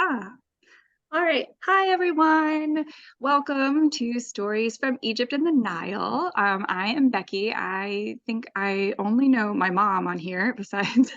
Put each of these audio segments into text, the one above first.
Aha. All right. Hi, everyone. Welcome to Stories from Egypt and the Nile. I am Becky. I think I only know my mom on here besides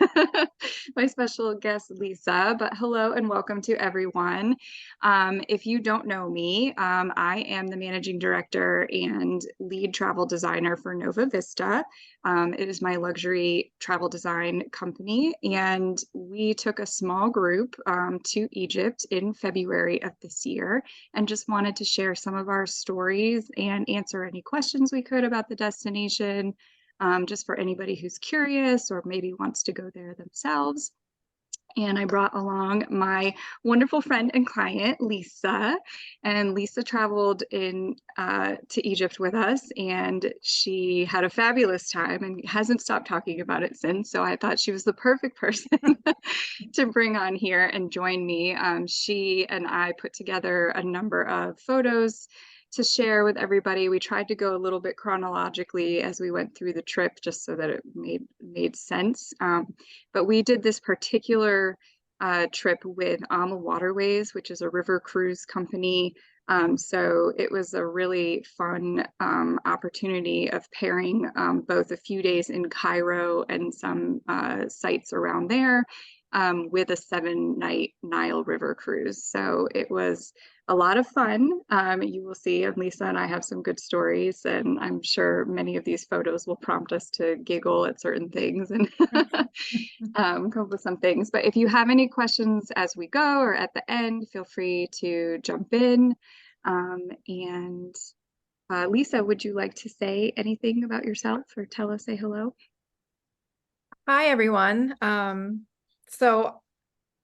my special guest, Lisa. But hello and welcome to everyone. If you don't know me, I am the managing director and lead travel designer for Nova Vista. It is my luxury travel design company, and we took a small group to Egypt in February of this year and just wanted to share some of our stories and answer any questions we could about the destination, just for anybody who's curious or maybe wants to go there themselves. And I brought along my wonderful friend and client, Lisa. And Lisa traveled to Egypt with us, and she had a fabulous time and hasn't stopped talking about it since. So I thought she was the perfect person to bring on here and join me. She and I put together a number of photos to share with everybody. We tried to go a little bit chronologically as we went through the trip, just so that it made sense. But we did this particular trip with AmaWaterways, which is a river cruise company. So it was a really fun opportunity of pairing both a few days in Cairo and some sites around there with a 7-night Nile River cruise. So it was a lot of fun. You will see, and Lisa and I have some good stories, and I'm sure many of these photos will prompt us to giggle at certain things and come up with some things. But if you have any questions as we go or at the end, feel free to jump in. And Lisa, would you like to say anything about yourself or say hello? Hi, everyone. So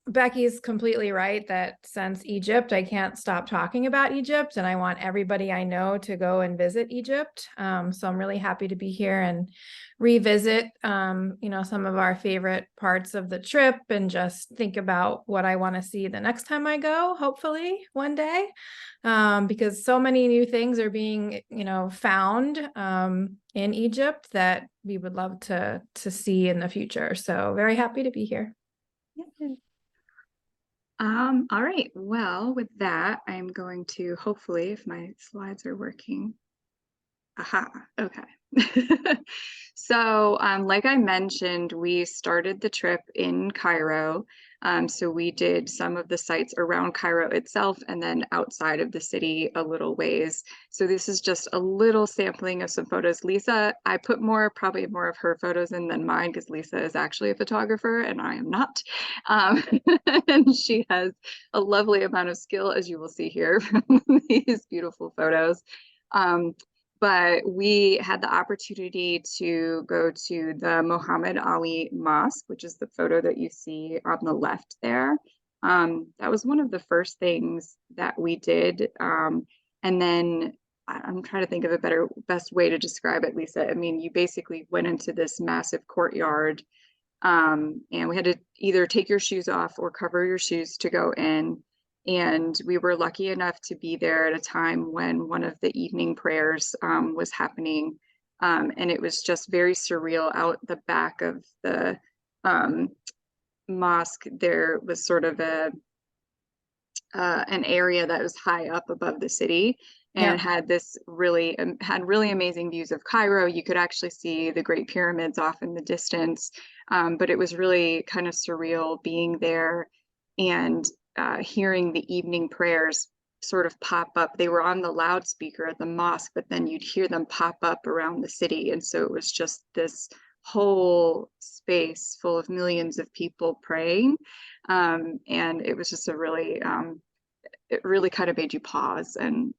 Becky's completely right that since Egypt, I can't stop talking about Egypt, and I want everybody I know to go and visit Egypt. So I'm really happy to be here and revisit, some of our favorite parts of the trip and just think about what I want to see the next time I go, hopefully one day, because so many new things are being, found in Egypt that we would love to see in the future. So very happy to be here. Yeah. All right. Well, with that, I'm going to hopefully, if my slides are working. Aha, okay. So, like I mentioned, we started the trip in Cairo. So we did some of the sites around Cairo itself and then outside of the city a little ways. So this is just a little sampling of some photos. Lisa, I put probably more of her photos in than mine because Lisa is actually a photographer and I am not. And she has a lovely amount of skill, as you will see here from these beautiful photos. But we had the opportunity to go to the Muhammad Ali Mosque, which is the photo that you see on the left there. That was one of the first things that we did. And then I'm trying to think of best way to describe it, Lisa. I mean, you basically went into this massive courtyard, and we had to either take your shoes off or cover your shoes to go in. And we were lucky enough to be there at a time when one of the evening prayers was happening. And it was just very surreal. Out the back of the mosque, there was sort of an area that was high up above the city and had really amazing views of Cairo. You could actually see the Great Pyramids off in the distance. But it was really kind of surreal being there and hearing the evening prayers sort of pop up. They were on the loudspeaker at the mosque, but then you'd hear them pop up around the city. And so it was just this whole space full of millions of people praying. And it was just it really kind of made you pause and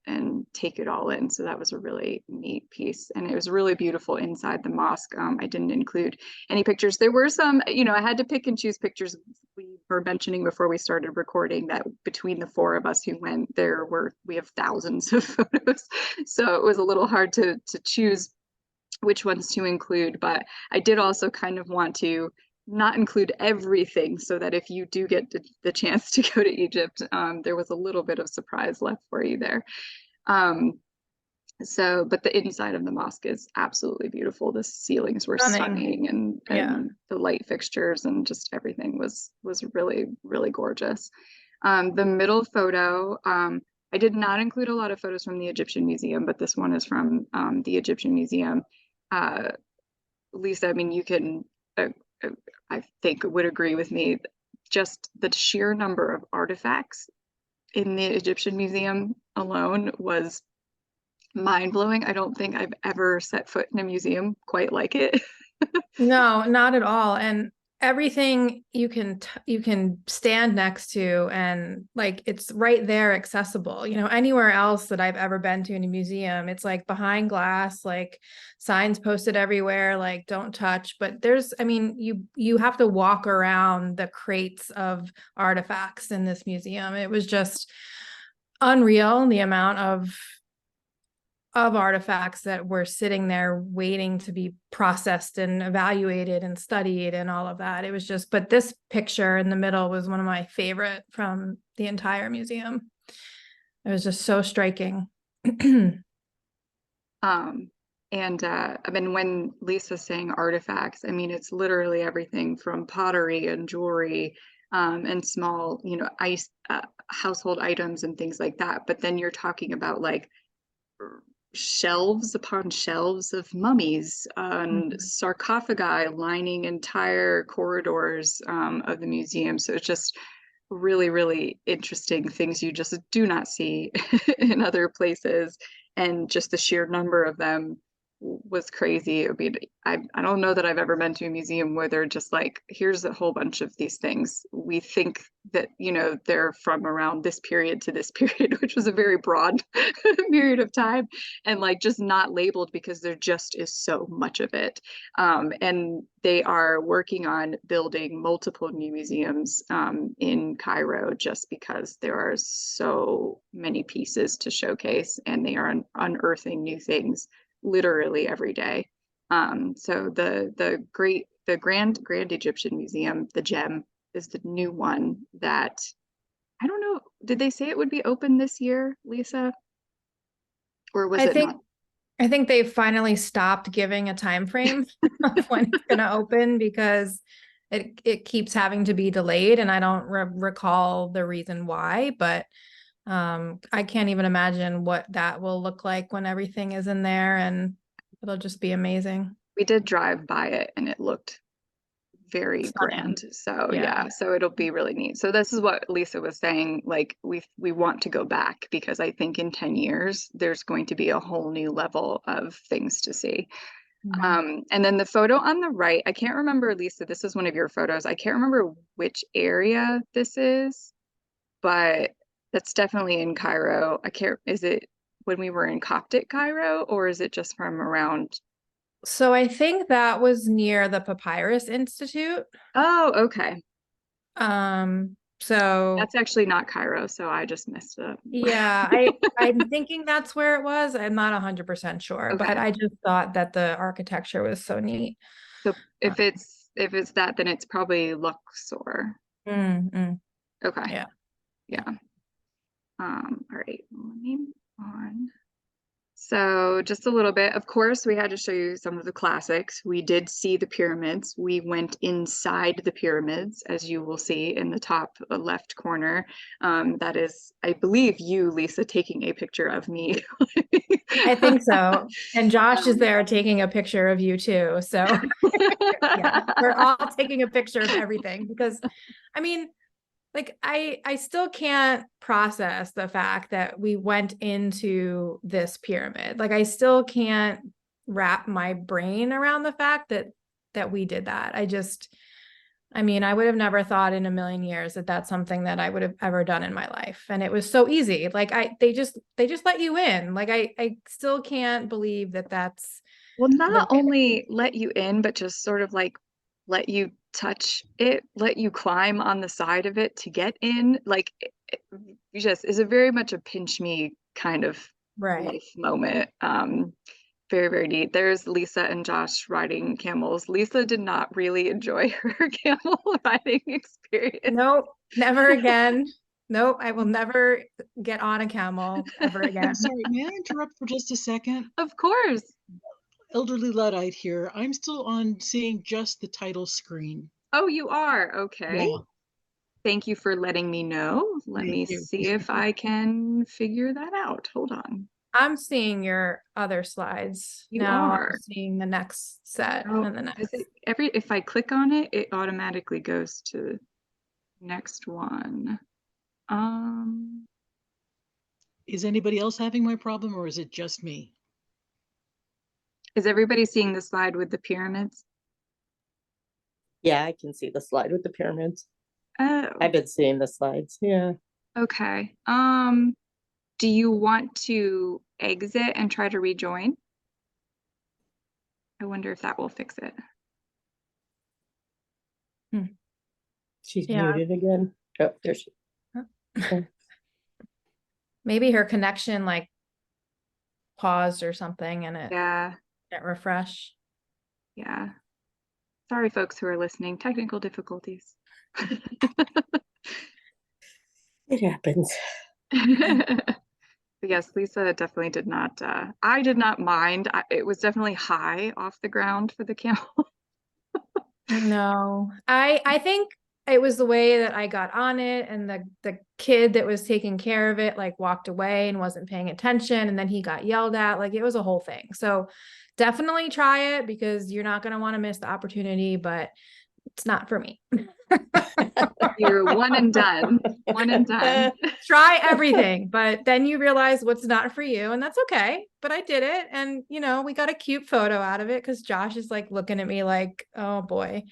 take it all in. So that was a really neat piece. And it was really beautiful inside the mosque. I didn't include any pictures. There were some, I had to pick and choose pictures. We were mentioning before we started recording that between the four of us who went, we have thousands of photos. So it was a little hard to choose which ones to include, but I did also kind of want to not include everything so that if you do get the chance to go to Egypt, there was a little bit of surprise left for you there. But the inside of the mosque is absolutely beautiful. The ceilings were stunning and the light fixtures and just everything was really, really gorgeous. The middle photo, I did not include a lot of photos from the Egyptian Museum, but this one is from the Egyptian Museum. Uh, Lisa, I mean, you can, uh, I think, would agree with me. Just the sheer number of artifacts in the Egyptian Museum alone was mind-blowing. I don't think I've ever set foot in a museum quite like it. No, not at all. And everything you can stand next to, and like it's right there accessible. You know, anywhere else that I've ever been to in a museum, it's like behind glass, like signs posted everywhere, like don't touch. But there's, I mean, you have to walk around the crates of artifacts in this museum. It was just unreal, the amount of artifacts that were sitting there waiting to be processed and evaluated and studied and all of that. It was just, but this picture in the middle was one of my favorite from the entire museum. It was just so striking. Um, I mean, when Lisa's saying artifacts, I mean, it's literally everything from pottery and jewelry, and small, ice, household items and things like that. But then you're talking about like shelves upon shelves of mummies and sarcophagi lining entire corridors of the museum. So it's just really, really interesting things you just do not see in other places. And just the sheer number of them was crazy. I mean, I don't know that I've ever been to a museum where they're just like, here's a whole bunch of these things. We think that, they're from around this period to this period, which was a very broad period of time, and like just not labeled because there just is so much of it. And they are working on building multiple new museums in Cairo just because there are so many pieces to showcase, and they are unearthing new things literally every day. So the Grand Egyptian Museum, the Gem, is the new one that I don't know. Did they say it would be open this year, Lisa? Or was I it think not? I think they finally stopped giving a time frame of when it's going to open because it keeps having to be delayed, and I don't recall the reason why, but I can't even imagine what that will look like when everything is in there, and it'll just be amazing. We did drive by it and it looked very Stunning. grand. So Yeah. yeah, so it'll be really neat. So this is what Lisa was saying, like we want to go back because I think in 10 years there's going to be a whole new level of things to see. Mhm. And then the photo on the right, I can't remember, Lisa, this is one of your photos. I can't remember which area this is, but that's definitely in Cairo. I can't, is it when we were in Coptic Cairo, or is it just from around? So I think that was near the Papyrus Institute. Oh, okay. So That's actually not Cairo, so I just missed it. yeah, I'm thinking that's where it was. I'm not 100% sure, but Okay. I just thought that the architecture was so neat. So Uh, if it's that, then it's probably Luxor. mm, mm, Okay. yeah. Yeah. All right. Let me move on. So just a little bit. Of course, we had to show you some of the classics. We did see the pyramids. We went inside the pyramids, as you will see in the top left corner. That is, I believe, you, Lisa, taking a picture of me. I think so. And Josh is Um, there taking a picture of you too. So yeah, we're all taking a picture of everything because I mean, like I still can't process the fact that we went into this pyramid. Like I still can't wrap my brain around the fact that we did that. I mean, I would have never thought in a million years that that's something that I would have ever done in my life. And it was so easy. Like they just let you in. Like I still can't believe that that's Well, the not way. only let you in, but just sort of like let you touch it, let you climb on the side of it to get in. Like, you just is a very much a pinch me kind of Right. life moment. Very, very neat. There's Lisa and Josh riding camels. Lisa did not really enjoy her camel riding experience. Nope, never again. Nope, I will never get on a camel ever I'm again. sorry, may I interrupt for just a second? Of course. Elderly Luddite here. I'm still on seeing just the title screen. Oh, you are. Okay. Yeah. Thank you for letting me know. Let me Thank you. see if I can figure that out. Hold on. I'm seeing your other slides. You Now I'm are. seeing the next set Oh, and the does next. it if I click on it, it automatically goes to next one. Is anybody else having my problem or is it just me? Is everybody seeing the slide with the pyramids? Yeah, I can see the slide with the pyramids. Oh, I've been seeing the slides. Yeah. okay. Do you want to exit and try to rejoin? I wonder if that will fix it. She's Yeah. muted again. Oh, there she. Maybe her connection like paused or something and it Yeah, didn't refresh. yeah. Sorry, folks who are listening. Technical difficulties. It happens. Yes, Lisa definitely did not. I did not mind. It was definitely high off the ground for the camel. No, I think it was the way that I got on it, and the kid that was taking care of it like walked away and wasn't paying attention, and then he got yelled at. Like it was a whole thing. So definitely try it because you're not going to want to miss the opportunity, but it's not for me. You're one and done. One and done. Try everything, but then you realize what's not for you, and that's okay. But I did it, and you know, we got a cute photo out of it because Josh is like looking at me like, oh boy.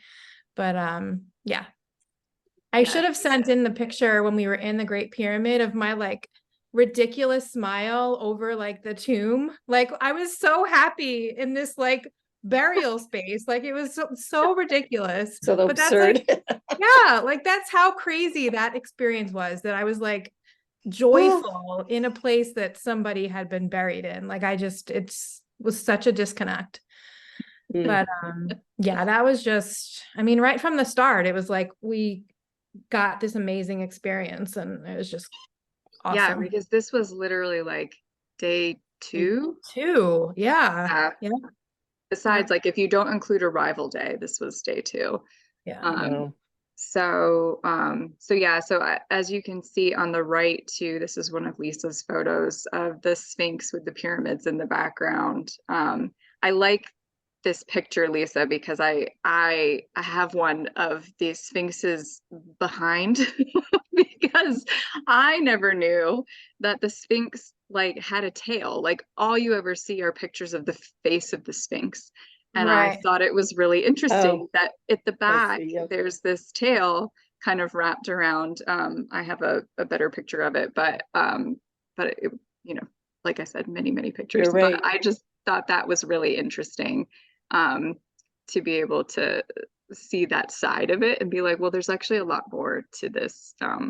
But yeah. I should have sent in the picture when we were in the Great Pyramid of my like ridiculous smile over like the tomb. Like I was so happy in this like burial space. Like it was so ridiculous. So But that's like, absurd. yeah, like that's how crazy that experience was, that I was like joyful in a place that somebody had been buried in. Like it was such a disconnect. But yeah, that was just, I mean, right from the start, it was like we got this amazing experience and it was just Yeah, awesome. because this was literally like day 2. Two. Yeah. Yeah. Besides, like if you don't include arrival day, this was day 2. Yeah. Wow. So yeah, as you can see on the right too, this is one of Lisa's photos of the Sphinx with the pyramids in the background. I like this picture, Lisa, because I have one of these sphinxes behind because I never knew that the Sphinx like had a tail. Like all you ever see are pictures of the face of the Sphinx. And I Right. thought it was really interesting that at the back see, yep. there's this tail kind of wrapped around. I have a better picture of it, but it, you know, like I said, many pictures. You're right. But I just thought that was really interesting to be able to see that side of it and be like, well, there's actually a lot more to this. I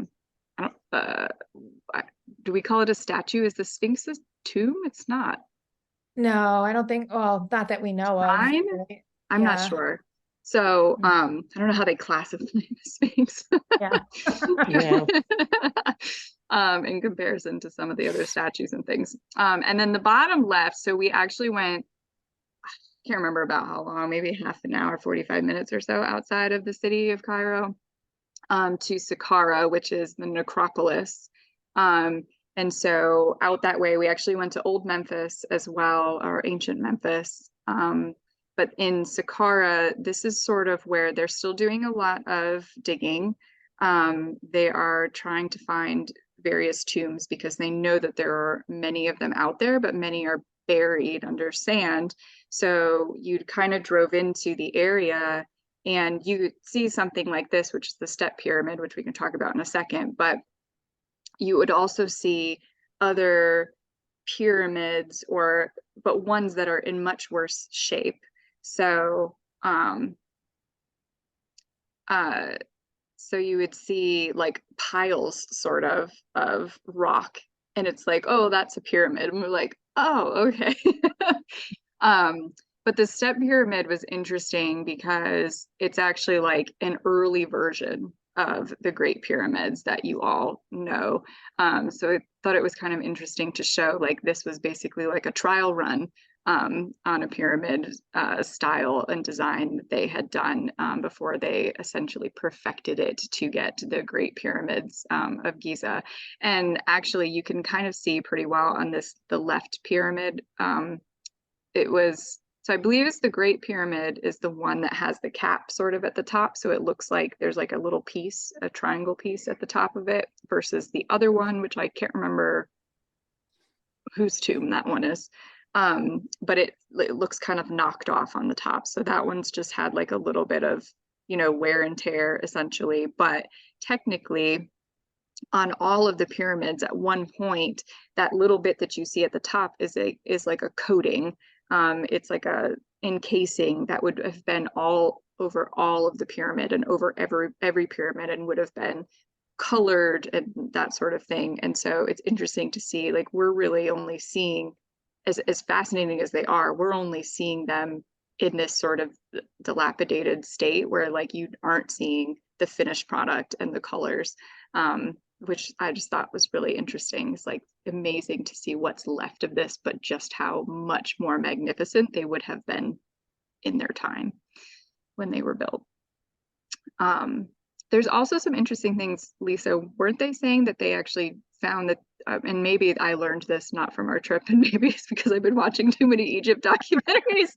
don't, do we call it a statue? Is the Sphinx's tomb? It's not. No, I don't think, well, not that we know of. Mine? Right? I'm not Yeah. sure. So I don't know how they classify the Sphinx. Yeah. Yeah. In comparison to some of the other statues and things. And then the bottom left, so we actually went, I can't remember about how long, maybe half an hour, 45 minutes or so outside of the city of Cairo, to Saqqara, which is the necropolis. And so out that way, we actually went to Old Memphis as well, or ancient Memphis. But in Saqqara, this is sort of where they're still doing a lot of digging. They are trying to find various tombs because they know that there are many of them out there, but many are buried under sand. So you kind of drove into the area and you see something like this, which is the step pyramid, which we can talk about in a second, but you would also see other pyramids but ones that are in much worse shape. So so you would see like piles sort of rock and it's like, oh, that's a pyramid. And we're like, oh, okay. But the step pyramid was interesting because it's actually like an early version of the Great Pyramids that you all know. So I thought it was kind of interesting to show like this was basically like a trial run on a pyramid style and design that they had done before they essentially perfected it to get the Great Pyramids of Giza. And actually, you can kind of see pretty well on the left pyramid. It was, so I believe it's the Great Pyramid is the one that has the cap sort of at the top. So it looks like there's like a little piece, a triangle piece at the top of it, versus the other one, which I can't remember whose tomb that one is. But it looks kind of knocked off on the top. So that one's just had like a little bit of, wear and tear essentially. But technically, on all of the pyramids at one point, that little bit that you see at the top is like a coating. It's like a encasing that would have been all over all of the pyramid and over every pyramid, and would have been colored and that sort of thing. And so it's interesting to see, like, we're really only seeing, as fascinating as they are, we're only seeing them in this sort of dilapidated state where like you aren't seeing the finished product and the colors, which I just thought was really interesting. It's like amazing to see what's left of this, but just how much more magnificent they would have been in their time when they were built. There's also some interesting things, Lisa. Weren't they saying that they actually found that, and maybe I learned this not from our trip, and maybe it's because I've been watching too many Egypt documentaries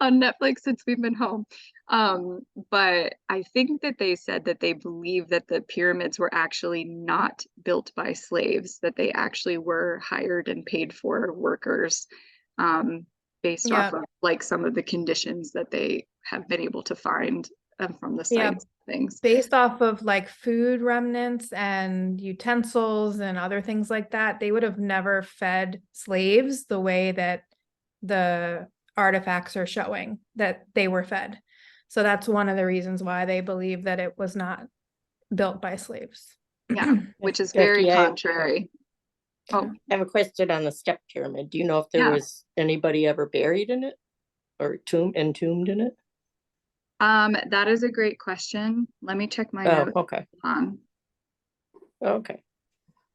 on Netflix since we've been home. But I think that they said that they believe that the pyramids were actually not built by slaves, that they actually were hired and paid for workers, based off of like some of the conditions that they have been able to find from the sites. Things based off of like food remnants and utensils and other things like that. They would have never fed slaves the way that the artifacts are showing that they were fed. So that's one of the reasons why they believe that it was not built by slaves. Yeah, which is very Becky, contrary. I have a question on the step pyramid. Do you know if there was anybody ever buried in it or entombed in it? That is a great question. Let me check my notes. Okay. Okay.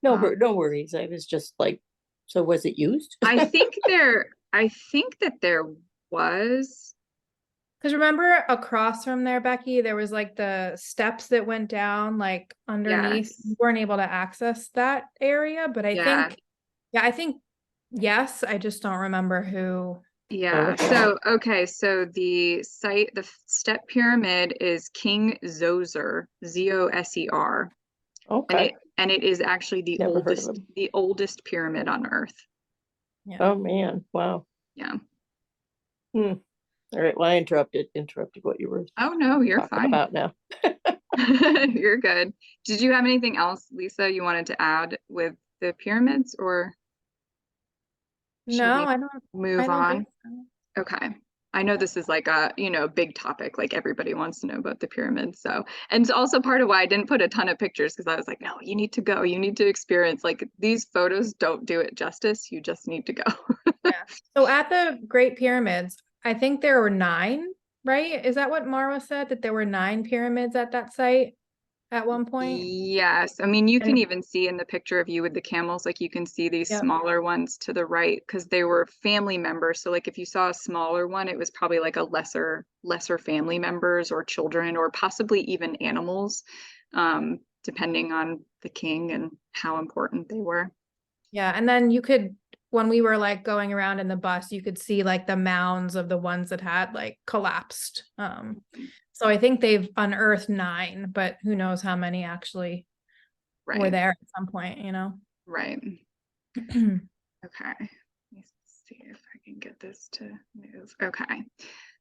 No worries. I was just like, so was it used? I think that there was. Because remember across from there, Becky, there was like the steps that went down like underneath. Yes. You weren't able to access that area, but I think yes, I just don't remember who. Yeah. So, okay. So the step pyramid is King Zoser, Zoser. Okay. And it is actually the oldest pyramid on Earth. Yeah. Oh man. Wow. Yeah. All right. Well, I interrupted what you were. Oh no, you're fine about now. You're good. Did you have anything else, Lisa, you wanted to add with the pyramids, or No, I don't move on? think so. Okay. I know this is like a, big topic, like everybody wants to know about the pyramids. So, and it's also part of why I didn't put a ton of pictures, because I was like, no, you need to go, you need to experience, like, these photos don't do it justice. You just need to go. Yeah. So at the Great Pyramids, I think there were 9, right? Is that what Marwa said, that there were 9 pyramids at that site at one point? Yes. I mean, you can even see in the picture of you with the camels, like you can see these smaller ones to the right, because they were family members. So like if you saw a smaller one, it was probably like a lesser family members or children, or possibly even animals, depending on the king and how important they were. Yeah. And then you could, when we were like going around in the bus, you could see like the mounds of the ones that had like collapsed. So I think they've unearthed 9, but who knows how many actually were there at some point, Right. Okay. Let me see if I can get this to move. Okay.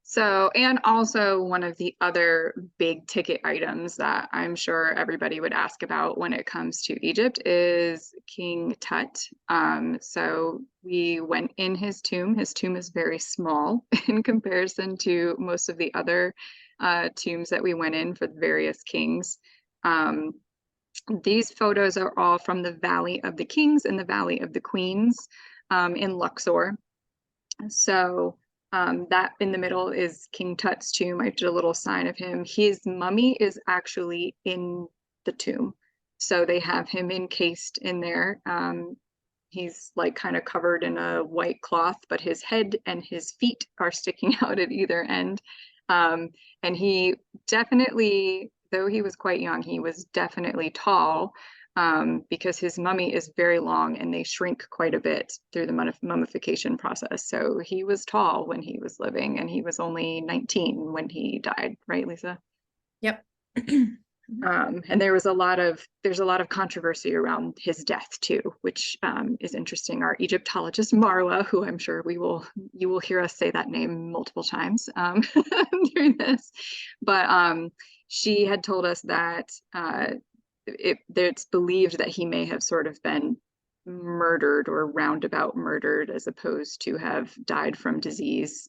So, and also one of the other big ticket items that I'm sure everybody would ask about when it comes to Egypt is King Tut. So we went in his tomb. His tomb is very small in comparison to most of the other tombs that we went in for the various kings. These photos are all from the Valley of the Kings and the Valley of the Queens in Luxor. So that in the middle is King Tut's tomb. I did a little sign of him. His mummy is actually in the tomb. So they have him encased in there. He's like kind of covered in a white cloth, but his head and his feet are sticking out at either end. And he definitely, though he was quite young, he was definitely tall, because his mummy is very long and they shrink quite a bit through the mummification process. So he was tall when he was living, and he was only 19 when he died, right, Lisa? Yep. And there's a lot of controversy around his death too, which is interesting. Our Egyptologist Marwa, who I'm sure you will hear us say that name multiple times during this, but she had told us that it's believed that he may have sort of been murdered or roundabout murdered, as opposed to have died from disease.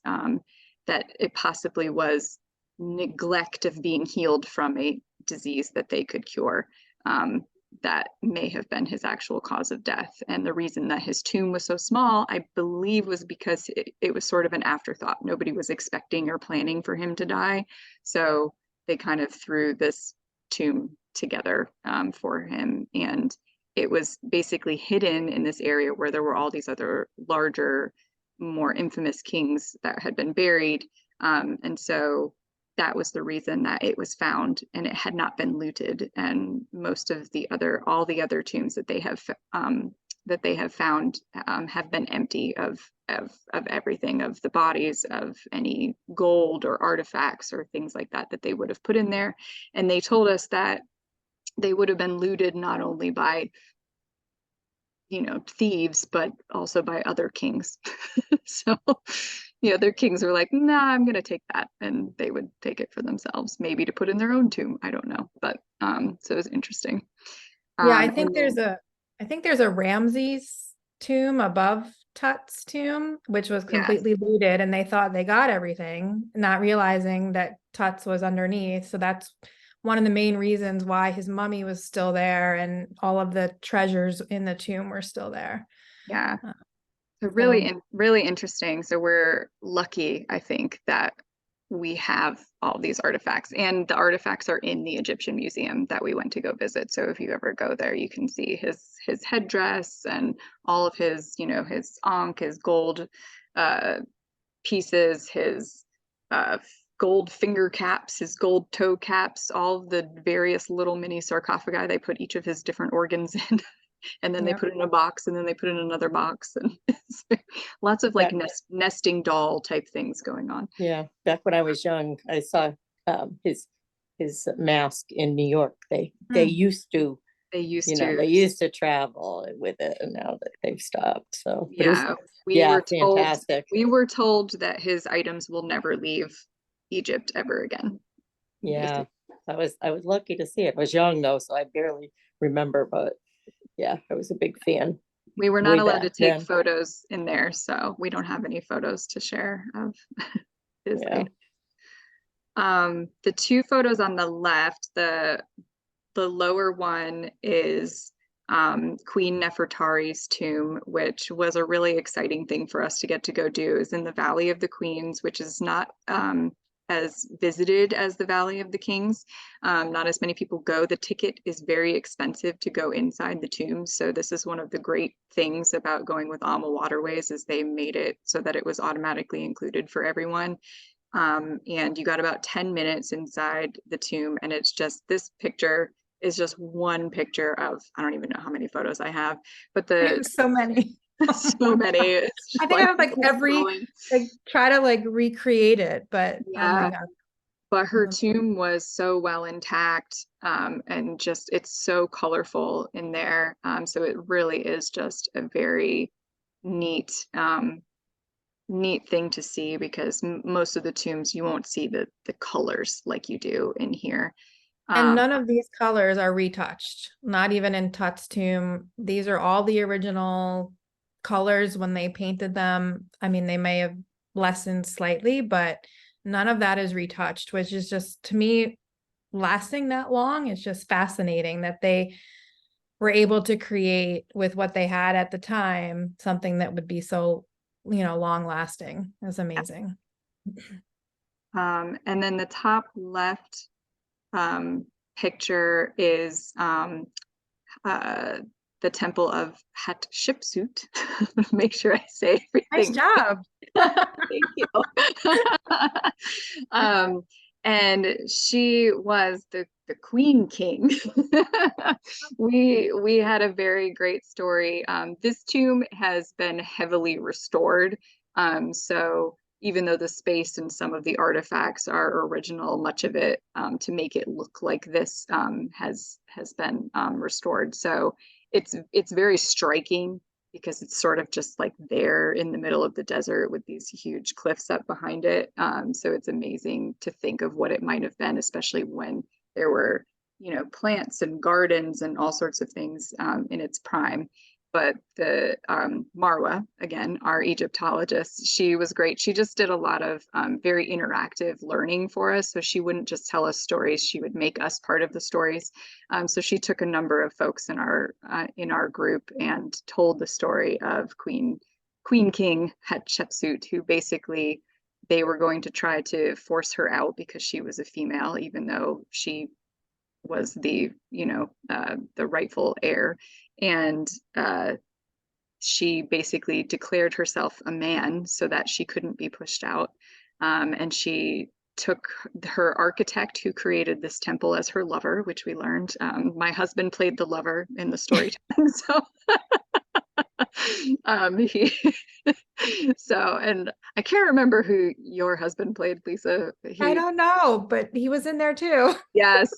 That it possibly was neglect of being healed from a disease that they could cure, that may have been his actual cause of death. And the reason that his tomb was so small, I believe, was because it was sort of an afterthought. Nobody was expecting or planning for him to die. So they kind of threw this tomb together for him. And it was basically hidden in this area where there were all these other larger, more infamous kings that had been buried. And so that was the reason that it was found, and it had not been looted. And all the other tombs that they have found have been empty of everything, of the bodies, of any gold or artifacts or things like that they would have put in there. And they told us that they would have been looted not only by thieves, but also by other kings. So their kings were like, nah, I'm gonna take that, and they would take it for themselves, maybe to put in their own tomb, I don't know. But so it was interesting. Yeah, I think there's a Ramses tomb above Tut's tomb, which was completely looted, and they thought they got everything, not realizing that Tut's was underneath. So that's one of the main reasons why his mummy was still there and all of the treasures in the tomb were still there. Yeah. So really interesting. So we're lucky, I think, that we have all these artifacts, and the artifacts are in the Egyptian museum that we went to go visit. So if you ever go there, you can see his headdress and all of his, his ankh, his gold pieces, his gold finger caps, his gold toe caps, all of the various little mini sarcophagi. They put each of his different organs in. And then they put it in a box, and then they put it in another box, and lots of like nesting doll type things going on. Yeah, back when I was young, I saw his mask in New York. They used to travel with it, and now that they've stopped. So we were told that his items will never leave Egypt ever again. Yeah, I was lucky to see it. I was young though, so I barely remember, but yeah, I was a big fan. We were not allowed to take photos in there, so we don't have any photos to share of his items. The two photos on the left, the lower one is Queen Nefertari's tomb, which was a really exciting thing for us to get to go do. Is in the Valley of the Queens, which is not as visited as the Valley of the Kings. Not as many people go. The ticket is very expensive to go inside the tombs. So this is one of the great things about going with AmaWaterways, is they made it so that it was automatically included for everyone. And you got about 10 minutes inside the tomb, and it's just, this picture is just one picture of, I don't even know how many photos I have, but so many. So many. I think I have try to recreate it, but oh my God. But her tomb was so well intact, and just, it's so colorful in there. So it really is just a very neat thing to see, because most of the tombs you won't see the colors like you do in here. And none of these colors are retouched, not even in Tut's tomb. These are all the original colors when they painted them. I mean, they may have lessened slightly, but none of that is retouched, which is just, to me, lasting that long. It's just fascinating that they were able to create, with what they had at the time, something that would be so, long lasting. It's amazing. And then the top left picture is the temple of Hatshepsut. Make sure I say Nice everything. job. Thank you. And she was the queen king. We had a very great story. This tomb has been heavily restored. So even though the space and some of the artifacts are original, much of it to make it look like this has been restored. So it's very striking because it's sort of just like there in the middle of the desert with these huge cliffs up behind it. So it's amazing to think of what it might have been, especially when there were, you know, plants and gardens and all sorts of things in its prime. But the Marwa, again, our Egyptologist, she was great. She just did a lot of very interactive learning for us. So she wouldn't just tell us stories, she would make us part of the stories. So she took a number of folks in our group and told the story of Queen King Hatshepsut, who basically they were going to try to force her out because she was a female, even though she was the, you know, the rightful heir. And she basically declared herself a man so that she couldn't be pushed out. And she took her architect who created this temple as her lover, which we learned. My husband played the lover in the storytelling, so he so, and I can't remember who your husband played, Lisa. I don't know, but he was in there too. Yes.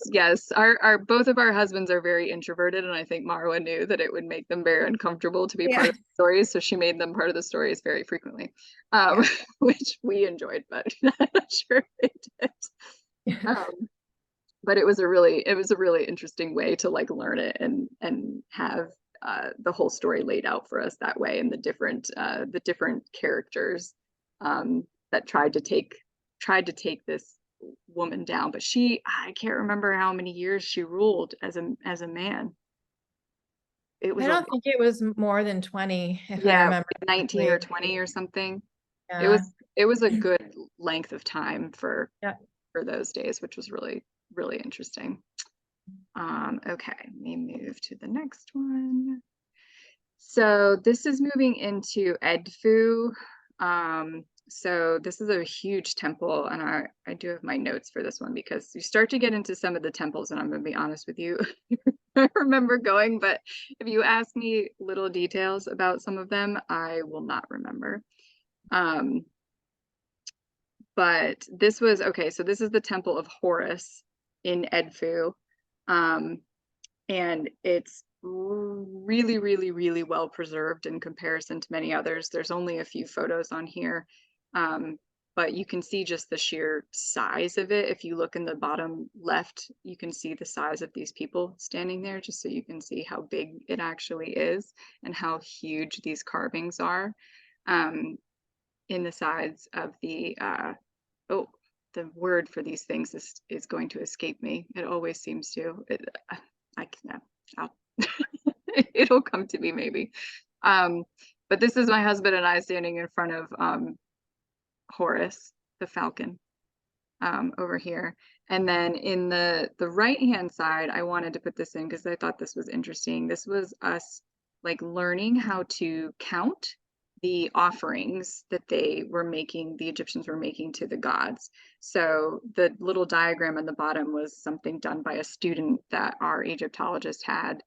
Our both of our husbands are very introverted, and I think Marwa knew that it would make them very uncomfortable to be part of the stories, so she made them part of the stories very frequently, which we enjoyed, but I'm not sure they did. But it was a really interesting way to like learn it and have the whole story laid out for us that way, and the different characters that tried to take this woman down. But I can't remember how many years she ruled as a man. It was I don't think it was more than 20, if I yeah, remember. 19 correctly. or 20 or something. Yeah. It was a good length of time for Yeah. those days, which was really interesting. Okay, let me move to the next one. So this is moving into Edfu. So this is a huge temple, and I do have my notes for this one because you start to get into some of the temples, and I'm going to be honest with you, I remember going, but if you ask me little details about some of them, I will not remember. But this was, okay, so this is the Temple of Horus in Edfu. And it's really well preserved in comparison to many others. There's only a few photos on here, but you can see just the sheer size of it. If you look in the bottom left, you can see the size of these people standing there, just so you can see how big it actually is and how huge these carvings are. In the sides of the the word for these things is going to escape me. It always seems to. I can't. It'll come to me maybe. But this is my husband and I standing in front of Horus, the falcon, over here. And then in the right hand side, I wanted to put this in because I thought this was interesting. This was us like learning how to count the offerings that the Egyptians were making to the gods. So the little diagram on the bottom was something done by a student that our Egyptologist had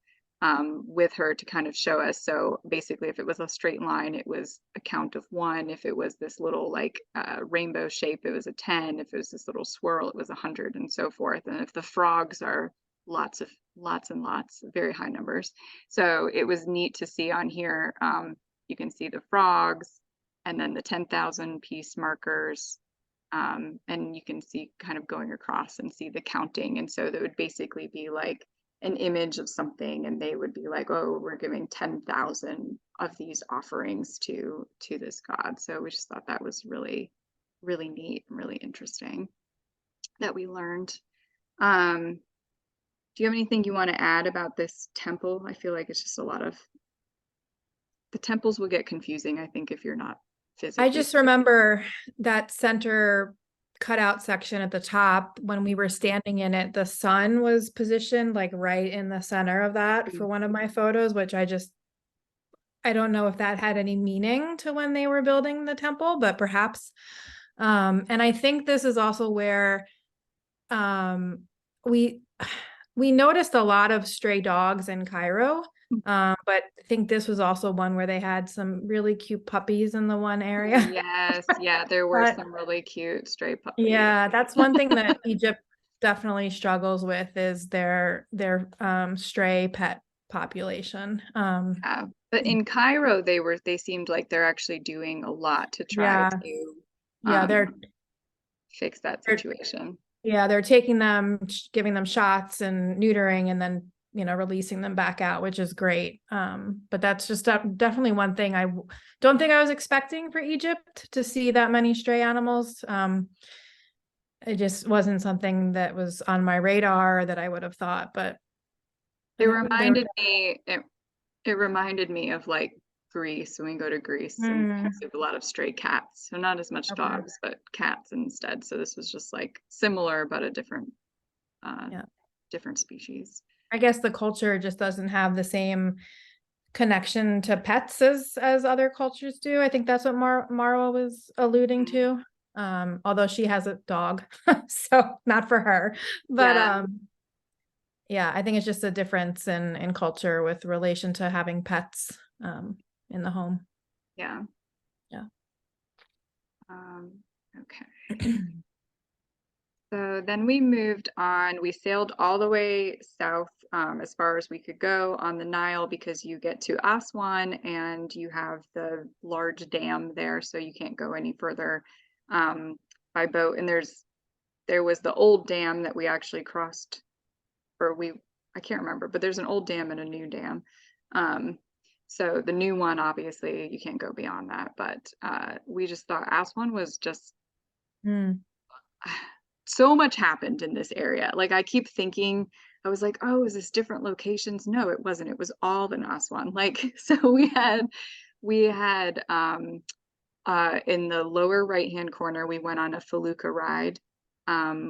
with her to kind of show us. So basically, if it was a straight line, it was a count of 1. If it was this little like rainbow shape, it was a 10. If it was this little swirl, it was 100, and so forth. And if the frogs are lots and lots, very high numbers. So it was neat to see on here. You can see the frogs and then the 10,000 piece markers. And you can see kind of going across and see the counting. And so that would basically be like an image of something, and they would be like, oh, we're giving 10,000 of these offerings to this god. So we just thought that was really neat and really interesting that we learned. Do you have anything you want to add about this temple? I feel like it's just a lot of, the temples will get confusing, I think, if you're not physically. I just remember that center cutout section at the top, when we were standing in it, the sun was positioned like right in the center of that for one of my photos, which I don't know if that had any meaning to when they were building the temple, but perhaps. And I think this is also where we noticed a lot of stray dogs in Cairo. But I think this was also one where they had some really cute puppies in the one area. Yes, yeah, there were some really cute stray puppies. Yeah, that's one thing that Egypt definitely struggles with is their stray pet population. Yeah. But in Cairo, they seemed like they're actually doing a lot to try to fix that situation. They're taking them, giving them shots and neutering, and then releasing them back out, which is great. But that's just definitely one thing I don't think I was expecting for Egypt, to see that many stray animals. It just wasn't something that was on my radar that I would have thought, but it reminded me of like Greece, when we go to Greece and we have a lot of stray cats. So not as much dogs, but cats instead. So this was just like similar, but a different different species. I guess the culture just doesn't have the same connection to pets as other cultures do. I think that's what Marwa was alluding to. Although she has a dog, so not for her. But I think it's just a difference in culture with relation to having pets in the home. Yeah. Okay. So then we moved on. We sailed all the way south as far as we could go on the Nile, because you get to Aswan and you have the large dam there, so you can't go any further by boat. And there was the old dam that we actually crossed, I can't remember, but there's an old dam and a new dam. So the new one, obviously, you can't go beyond that. But we just thought Aswan was just so much happened in this area. Like I keep thinking, I was like, oh, is this different locations? No, it wasn't. It was all in Aswan. Like, so we had in the lower right-hand corner, we went on a felucca ride,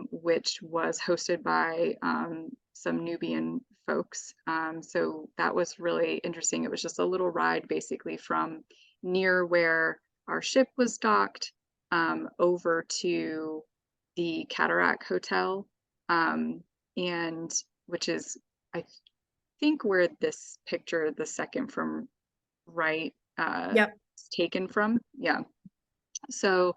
which was hosted by some Nubian folks. So that was really interesting. It was just a little ride basically from near where our ship was docked over to the Cataract Hotel, and which is, I think, where this picture, the second from right, is taken from. Yeah. So,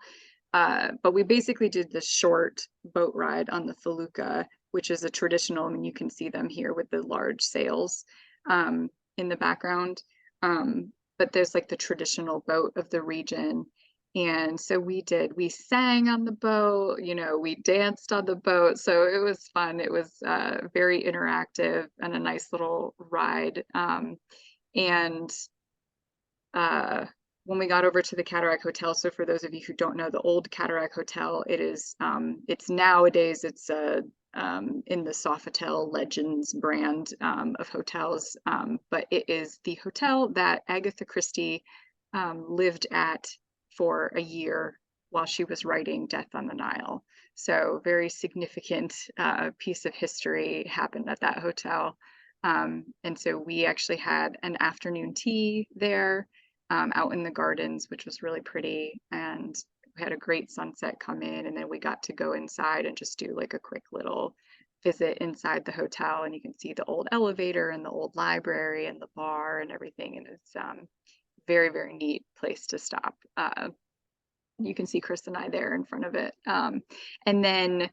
but we basically did this short boat ride on the felucca, which is a traditional, and you can see them here with the large sails in the background. But there's like the traditional boat of the region. And so we sang on the boat, we danced on the boat. So it was fun. It was very interactive and a nice little ride. And when we got over to the Cataract Hotel, so for those of you who don't know, the old Cataract Hotel, it's nowadays, it's in the Sofitel Legends brand of hotels, but it is the hotel that Agatha Christie lived at for a year while she was writing Death on the Nile. So very significant piece of history happened at that hotel. And so we actually had an afternoon tea there out in the gardens, which was really pretty. And we had a great sunset come in, and then we got to go inside and just do like a quick little visit inside the hotel. And you can see the old elevator and the old library and the bar and everything. And it's very, very neat place to stop. You can see Chris and I there in front of it. And then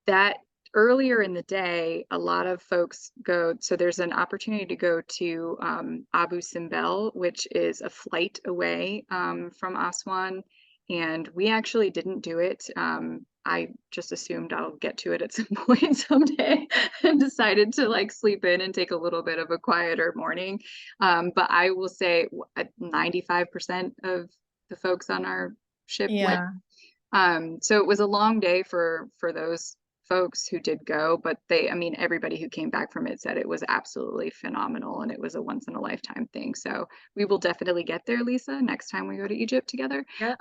that earlier in the day, a lot of folks go, so there's an opportunity to go to Abu Simbel, which is a flight away from Aswan. And we actually didn't do it. I just assumed I'll get to it at some point someday, and decided to like sleep in and take a little bit of a quieter morning. But I will say 95% of the folks on our ship went. So it was a long day for those folks who did go, but I mean, everybody who came back from it said it was absolutely phenomenal and it was a once in a lifetime thing. So we will definitely get there, Lisa, next time we go to Egypt together. Yep.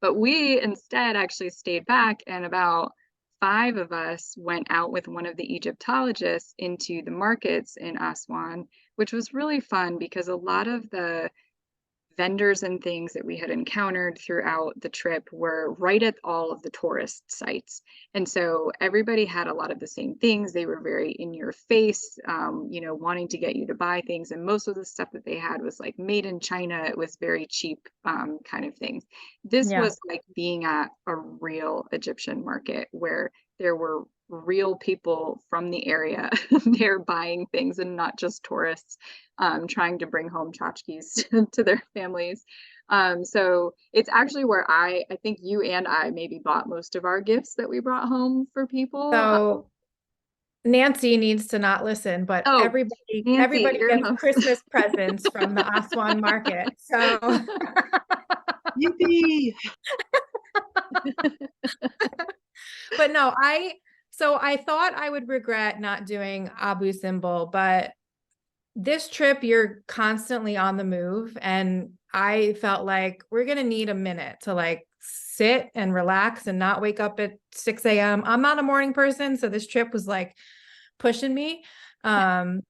But we instead actually stayed back, and about 5 of us went out with one of the Egyptologists into the markets in Aswan, which was really fun because a lot of the vendors and things that we had encountered throughout the trip were right at all of the tourist sites. And so everybody had a lot of the same things. They were very in your face, you know, wanting to get you to buy things. And most of the stuff that they had was like made in China. It was very cheap kind of things. This Yeah. was like being at a real Egyptian market where there were real people from the area there buying things and not just tourists trying to bring home tchotchkes to their families. So it's actually where I think you and I maybe bought most of our gifts that we brought home for people. So Nancy needs to not listen, but Oh, everybody Nancy, gets Christmas presents from the Aswan market. So Yippee! but no, I thought I would regret not doing Abu Simbel, but this trip you're constantly on the move, and I felt like we're gonna need a minute to like sit and relax and not wake up at 6 a.m. I'm not a morning person, so this trip was like pushing me. In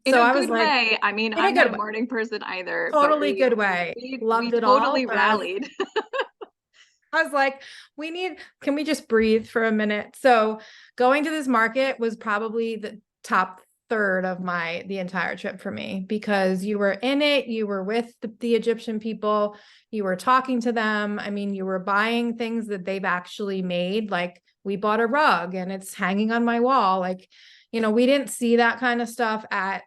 So a I was good like, way. I mean, in a I'm not good a way. morning person either, Totally but good way. we Loved it totally all. rallied. I was like, can we just breathe for a minute? So going to this market was probably the top third of the entire trip for me, because you were in it, you were with the Egyptian people, you were talking to them. I mean, you were buying things that they've actually made. Like we bought a rug and it's hanging on my wall. Like, you know, we didn't see that kind of stuff at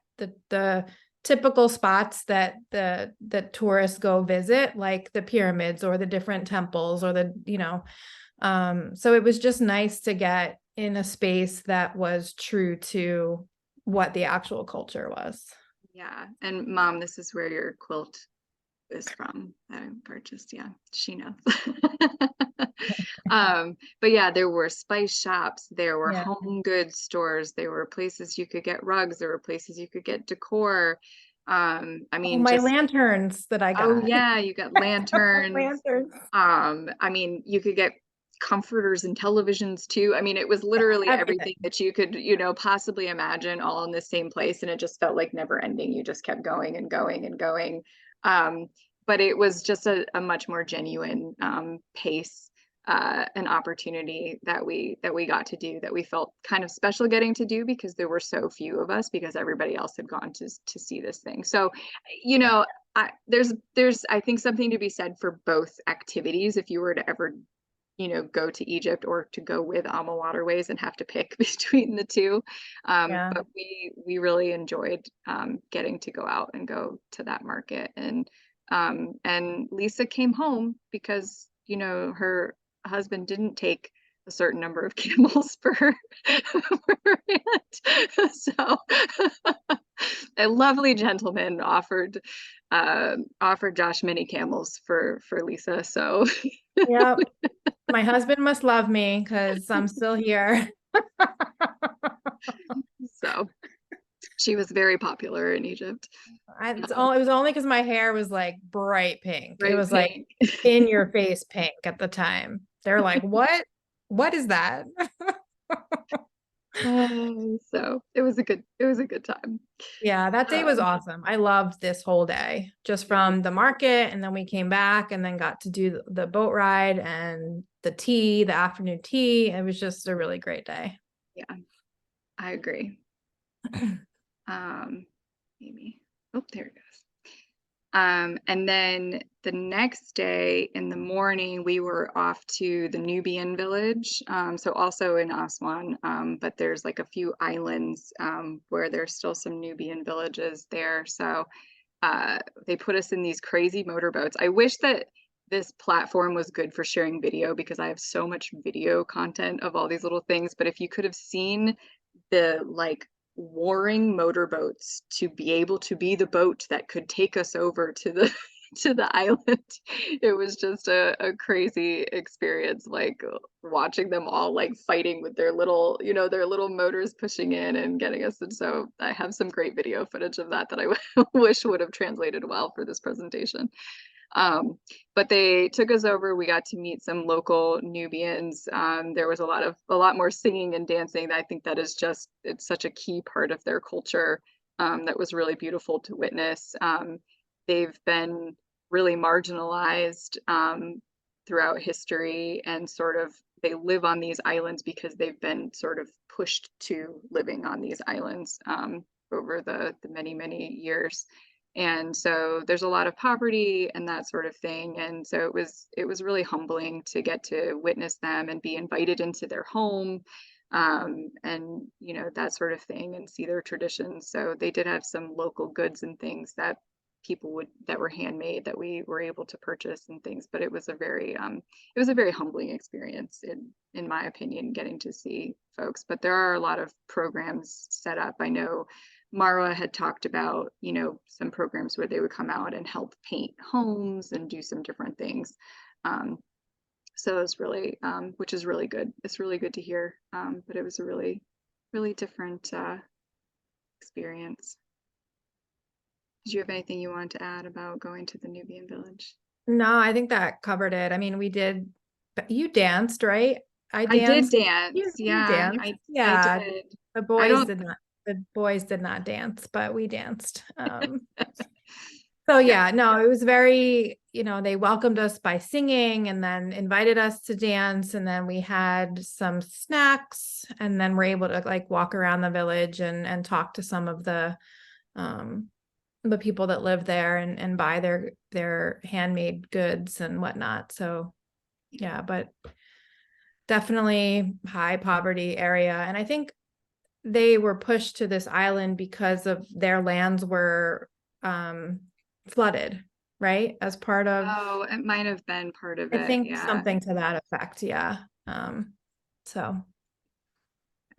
the typical spots that the tourists go visit, like the pyramids or the different temples or so it was just nice to get in a space that was true to what the actual culture was. Yeah. And Mom, this is where your quilt is from that I purchased. Yeah, she knows. But yeah, there were spice shops, there were home goods stores, there were places you could get rugs, there were places you could get decor. I mean, my lanterns that I got. Oh yeah, you got lanterns. Lanterns. I mean, you could get comforters and televisions too. I mean, it was literally everything that you could, you know, possibly imagine all in the same place, and it just felt like never ending. You just kept going and going and going. But it was just a much more genuine pace, an opportunity that we got to do, that we felt kind of special getting to do because there were so few of us, because everybody else had gone to see this thing. So, you know, there's I think something to be said for both activities. If you were to ever, you know, go to Egypt or to go with AmaWaterways and have to pick between the two. But we really enjoyed getting to go out and go to that market. And Lisa came home because, you know, her husband didn't take a certain number of camels for her, for her aunt. So a lovely gentleman offered Josh many camels for Lisa. So Yep. My husband must love me because I'm still here. So she was very popular in Egypt. It was only because my hair was like bright pink. Bright it was pink. like in your face pink at the time. They're like, what is that? So it was a good time. Yeah, that day was awesome. I loved this whole day, just from the market, and then we came back and then got to do the boat ride and the afternoon tea. It was just a really great day. Yeah, I agree. Maybe. Oh, there it goes. And then the next day in the morning, we were off to the Nubian village. So also in Aswan, but there's like a few islands where there's still some Nubian villages there. So they put us in these crazy motorboats. I wish that this platform was good for sharing video, because I have so much video content of all these little things. But if you could have seen the like warring motorboats to be able to be the boat that could take us over to the to the island. It was just a crazy experience, like watching them all like fighting with their little, their little motors pushing in and getting us. And so I have some great video footage of that I wish would have translated well for this presentation. But they took us over. We got to meet some local Nubians. There was a lot more singing and dancing. I think that is it's such a key part of their culture. That was really beautiful to witness. They've been really marginalized throughout history, and sort of they live on these islands because they've been sort of pushed to living on these islands over the many, many years. And so there's a lot of poverty and that sort of thing. And so it was really humbling to get to witness them and be invited into their home, and that sort of thing, and see their traditions. So they did have some local goods and things that that were handmade that we were able to purchase and things. But it was a very humbling experience, in my opinion, getting to see folks. But there are a lot of programs set up. I know Mara had talked about, some programs where they would come out and help paint homes and do some different things. So it's really, which is really good. It's really good to hear. But it was a really, really different experience. Did you have anything you wanted to add about going to the Nubian village? No, I think that covered it. I mean, you danced, right? I did dance. You Yeah, danced. I did. The boys did not dance, but we danced. So yeah, no, it was very, they welcomed us by singing and then invited us to dance. And then we had some snacks, and then we're able to like walk around the village and talk to some of the people that live there and buy their handmade goods and whatnot. So yeah, but definitely high poverty area. And I think they were pushed to this island because of their lands were flooded, right? As part of, oh, it might have been part of it. I think Yeah. something to that effect. Yeah. So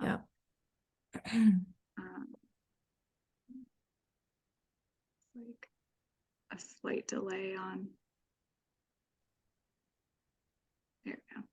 yeah. Like a slight delay on. There we go.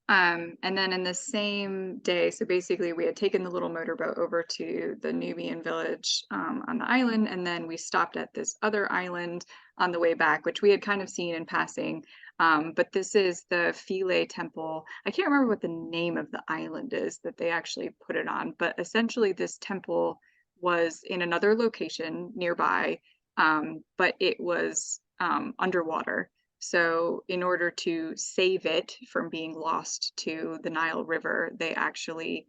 And then in the same day, so basically we had taken the little motorboat over to the Nubian village on the island, and then we stopped at this other island on the way back, which we had kind of seen in passing. But this is the Philae Temple. I can't remember what the name of the island is that they actually put it on, but essentially this temple was in another location nearby, but it was underwater. So in order to save it from being lost to the Nile River, they actually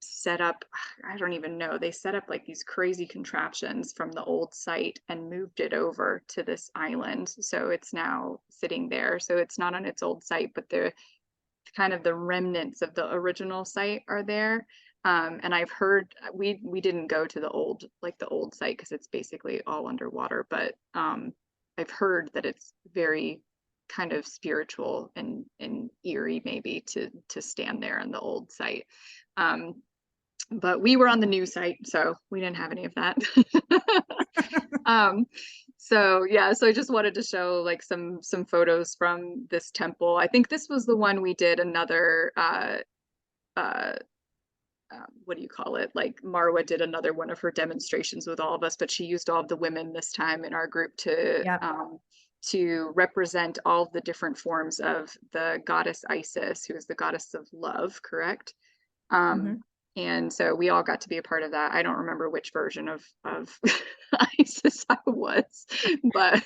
set up, I don't even know, they set up like these crazy contraptions from the old site and moved it over to this island. So it's now sitting there. So it's not on its old site, but the kind of the remnants of the original site are there. And I've heard, we didn't go to the old site because it's basically all underwater, but I've heard that it's very kind of spiritual and eerie maybe to stand there in the old site. But we were on the new site, so we didn't have any of that. So yeah, so I just wanted to show like some photos from this temple. I think this was the one we did another what do you call it? Like Marwa did another one of her demonstrations with all of us, but she used all of the women this time in our group to represent all of the different forms of the goddess Isis, who is the goddess of love, correct? And so we all got to be a part of that. I don't remember which version of Isis I was, but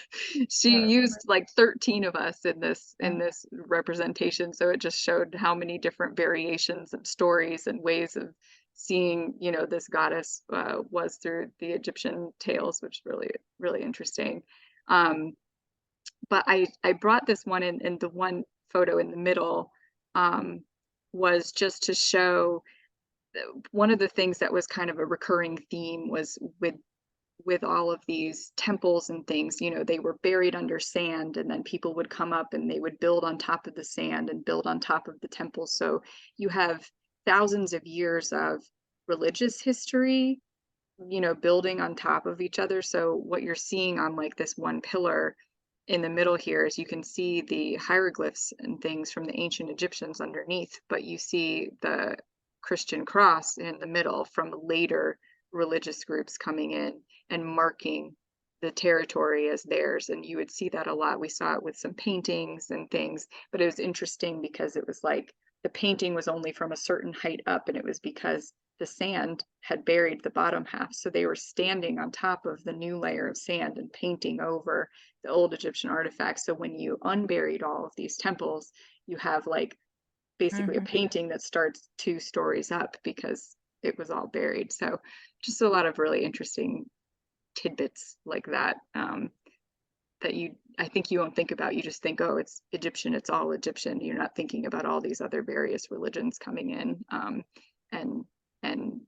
she used like 13 of us in this representation. So it just showed how many different variations of stories and ways of seeing, this goddess was through the Egyptian tales, which is really, really interesting. But I brought this one in, and the one photo in the middle was just to show one of the things that was kind of a recurring theme was with all of these temples and things, they were buried under sand, and then people would come up and they would build on top of the sand and build on top of the temples. So you have thousands of years of religious history building on top of each other. So what you're seeing on like this one pillar in the middle here is you can see the hieroglyphs and things from the ancient Egyptians underneath, but you see the Christian cross in the middle from later religious groups coming in and marking the territory as theirs. And you would see that a lot. We saw it with some paintings and things, but it was interesting because it was like the painting was only from a certain height up, and it was because the sand had buried the bottom half. So they were standing on top of the new layer of sand and painting over the old Egyptian artifacts. So when you unburied all of these temples, you have like basically a painting that starts 2 stories up because it was all buried. So just a lot of really interesting tidbits like that, that I think you won't think about. You just think, oh, it's Egyptian, it's all Egyptian. You're not thinking about all these other various religions coming in, and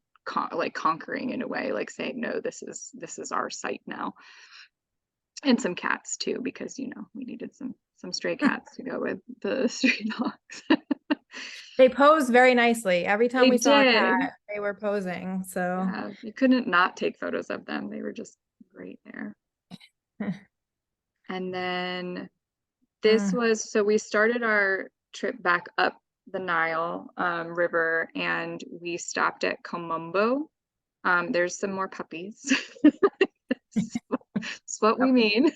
like conquering in a way, like saying, no, this is our site now. And some cats too, because we needed some stray cats to go with the stray dogs. They pose very nicely. Every time They we saw a did. cat, they were posing. So Yeah, you couldn't not take photos of them. They were just great there. And then this was, so we started our trip back up the Nile River, and we stopped at Komombo. There's some more puppies. That's what we mean.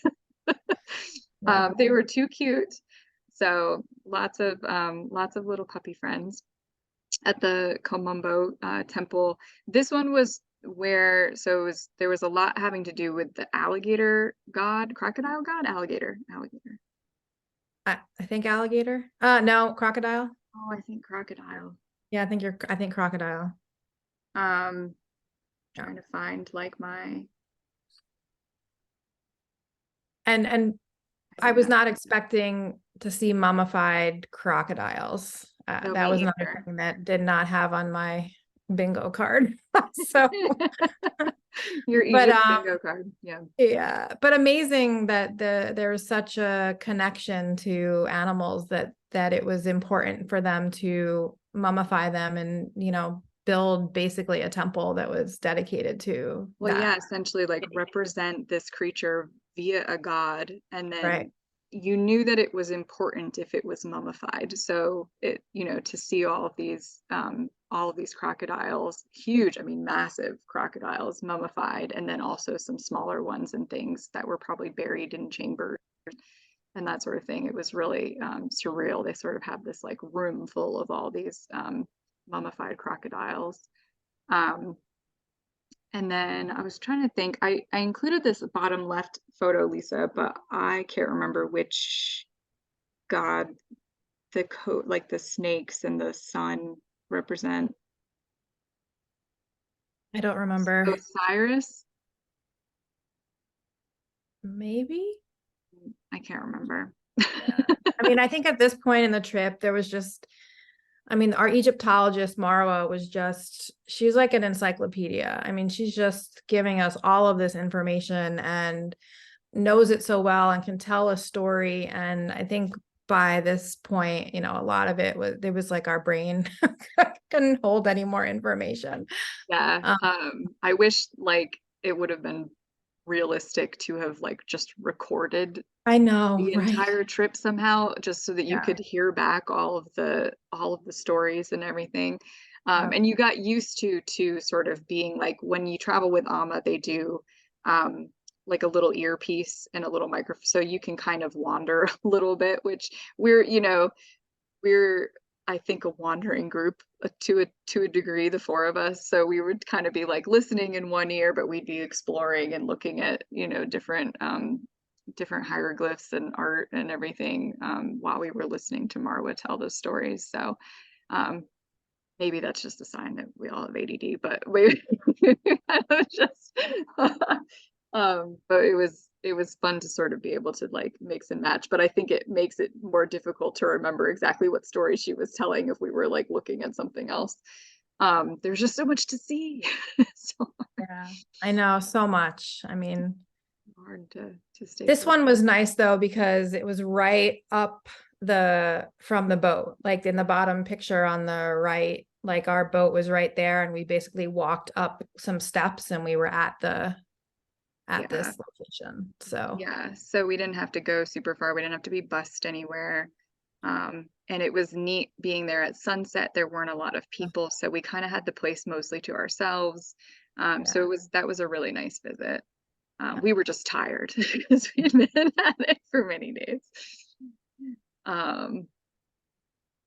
They were too cute. So lots of little puppy friends at the Komombo temple. This one was where, there was a lot having to do with the alligator god, crocodile god, alligator. I think alligator. No, crocodile. Oh, I think crocodile. Yeah, I think crocodile. Trying to find like my. And I was not expecting to see mummified crocodiles. No, That me was another either. thing that did not have on my bingo card. So Your Egypt bingo card. yeah, but amazing that there was such a connection to animals that it was important for them to mummify them and build basically a temple that was dedicated to Well, that. yeah, essentially like represent this creature via a god, and then Right. you knew that it was important if it was mummified. So it, to see all of these crocodiles, huge, I mean, massive crocodiles mummified, and then also some smaller ones and things that were probably buried in chambers and that sort of thing. It was really surreal. They sort of have this like room full of all these mummified crocodiles. And then I was trying to think, I included this bottom left photo, Lisa, but I can't remember which god the coat, like the snakes and the sun represent. I don't remember. Osiris? Maybe? I can't remember. I mean, I think at this point in the trip, there was just, I mean, our Egyptologist, Marwa, she's like an encyclopedia. I mean, she's just giving us all of this information and knows it so well and can tell a story. And I think by this point, a lot of it was like our brain couldn't hold any more information. Yeah. I wish like it would have been realistic to have like just recorded I know the right? entire trip somehow, just so that you Yeah. could hear back all of the stories and everything. And you got used to sort of being like, when you travel with Ama, they do like a little earpiece and a little microphone, so you can kind of wander a little bit, which we're I think a wandering group to a degree, the 4 of us. So we would kind of be like listening in one ear, but we'd be exploring and looking at different hieroglyphs and art and everything while we were listening to Marwa tell those stories. So maybe that's just a sign that we all have ADD, but we just but it was fun to sort of be able to like mix and match. But I think it makes it more difficult to remember exactly what story she was telling if we were like looking at something else. There's just so much to see. Yeah, I know, so much. I mean, hard to stay. This one was nice though, because it was right up from the boat, like in the bottom picture on the right, like our boat was right there, and we basically walked up some steps and we were at this location. So yeah, so we didn't have to go super far. We didn't have to be bused anywhere. And it was neat being there at sunset. There weren't a lot of people, so we kind of had the place mostly to ourselves. So that was a really nice visit. We were just tired because we had been at it for many days. And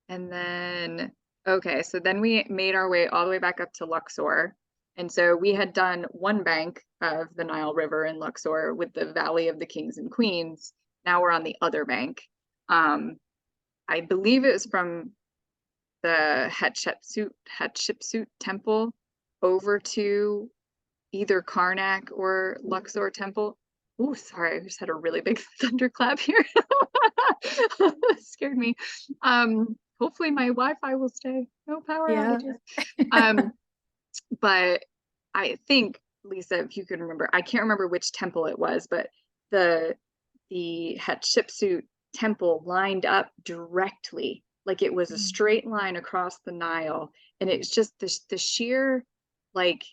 then, okay, so then we made our way all the way back up to Luxor. And so we had done one bank of the Nile River in Luxor with the Valley of the Kings and Queens. Now we're on the other bank. I believe it was from the Hatshepsut temple over to either Karnak or Luxor temple. Oh, sorry, I just had a really big thunderclap here. That scared me. Hopefully my Wi-Fi will stay. No power outages. But I think, Lisa, if you can remember, I can't remember which temple it was, but the Hatshepsut temple lined up directly, like it was a straight line across the Nile, and it's just the sheer like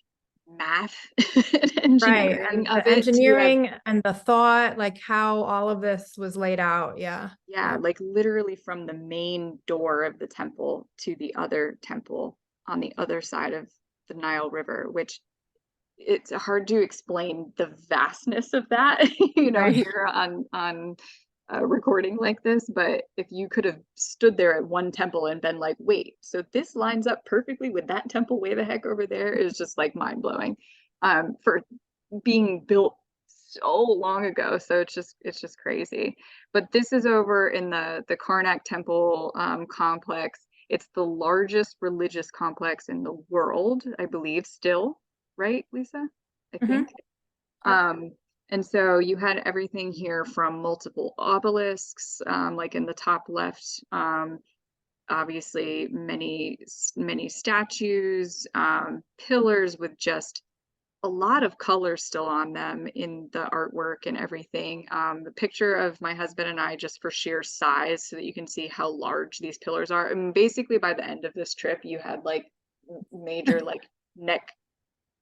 math and engineering and of the it engineering and the thought, like how all of this was laid out. Yeah, like literally from the main door of the temple to the other temple on the other side of the Nile River, which it's hard to explain the vastness of that, here on a recording like this. But if you could have stood there at one temple and been like, wait, so this lines up perfectly with that temple way the heck over there, is just like mind blowing, for being built so long ago. So it's just crazy. But this is over in the Karnak temple complex. It's the largest religious complex in the world, I believe, still. Right, Lisa? I think. And so you had everything here from multiple obelisks, like in the top left, obviously many statues, pillars with just a lot of color still on them in the artwork and everything. The picture of my husband and I, just for sheer size, so that you can see how large these pillars are. I mean, basically by the end of this trip, you had like major like neck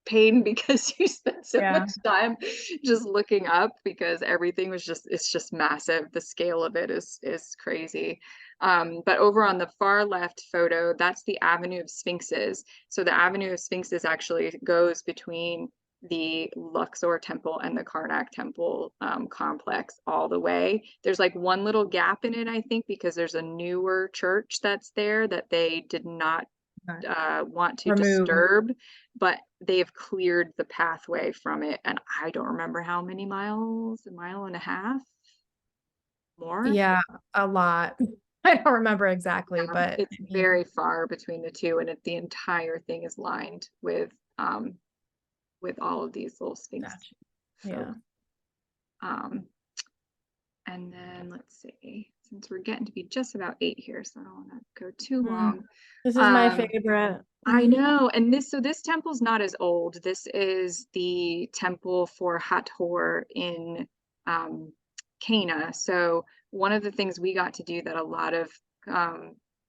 pain because you spent so much time just looking up, because everything was it's just massive. The scale of it is crazy. But over on the far left photo, that's the Avenue of Sphinxes. So the Avenue of Sphinxes actually goes between the Luxor temple and the Karnak temple complex all the way. There's like one little gap in it, I think, because there's a newer church that's there that they did not want to disturb, but they've cleared the pathway from it. And I don't remember how many miles, a mile and a half more. Yeah, a lot. I don't remember exactly, but it's very far between the two, and the entire thing is lined with all of these little sphinx. Yeah. And then let's see, since we're getting to be just about 8 here, so I don't want to go too long. This is my favorite. I know. And this temple's not as old. This is the temple for Hathor in Cana. So one of the things we got to do that a lot of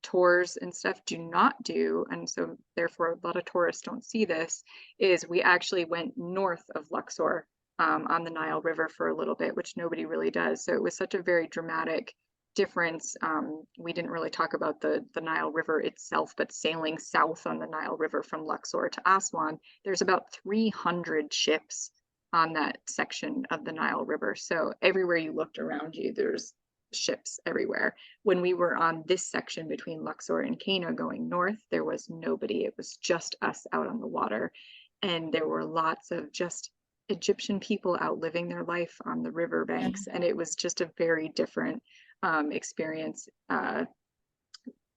tours and stuff do not do, and so therefore a lot of tourists don't see this, is we actually went north of Luxor on the Nile River for a little bit, which nobody really does. So it was such a very dramatic difference. We didn't really talk about the Nile River itself, but sailing south on the Nile River from Luxor to Aswan, there's about 300 ships on that section of the Nile River. So everywhere you looked around you, there's ships everywhere. When we were on this section between Luxor and Cana going north, there was nobody. It was just us out on the water. And there were lots of just Egyptian people out living their life on the riverbanks. And it was just a very different experience.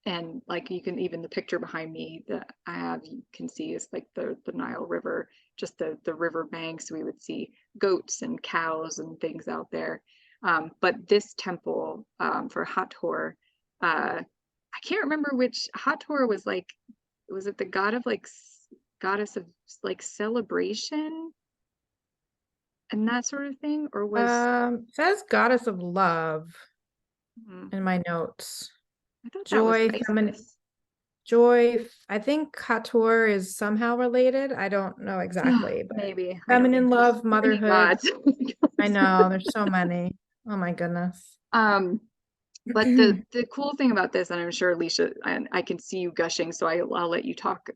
And like you can, even the picture behind me that I have, you can see is like the Nile River, just the river banks. We would see goats and cows and things out there. But this temple for Hathor, I can't remember which. Hathor was like, was it the goddess of like celebration and that sort of thing, or was says goddess of love in my notes. I thought joy, Joy, I think Hathor is somehow related. I don't know exactly, but Maybe. feminine love, So many motherhood. gods. I know, there's so many. Oh my goodness. But the cool thing about this, and I'm sure Alicia, and I can see you gushing, so I'll let you talk